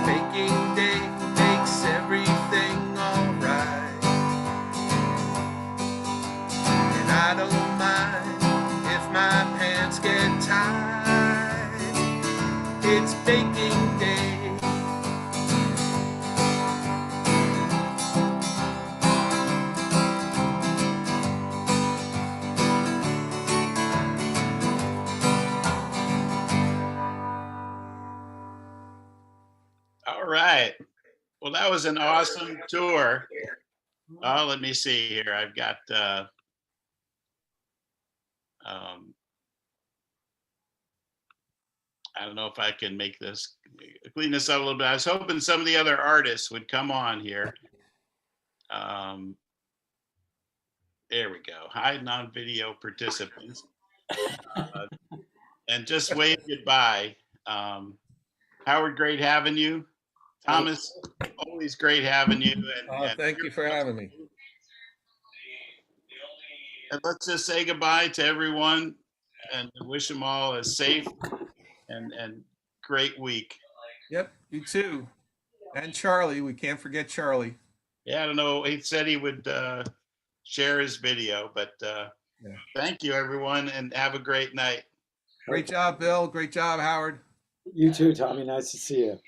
Baking day makes everything alright. And I don't mind if my pants get tight. It's baking day. All right. Well, that was an awesome tour. Oh, let me see here. I've got I don't know if I can make this clean this up a little bit. I was hoping some of the other artists would come on here. There we go. Hide non-video participants. And just wave goodbye. Howard, great having you. Thomas, always great having you. And Thank you for having me. And let's just say goodbye to everyone and wish them all a safe and great week. Yep, you too. And Charlie, we can't forget Charlie. Yeah, I don't know. He said he would share his video, but thank you, everyone, and have a great night. Great job, Bill. Great job, Howard. You too, Tommy. Nice to see you.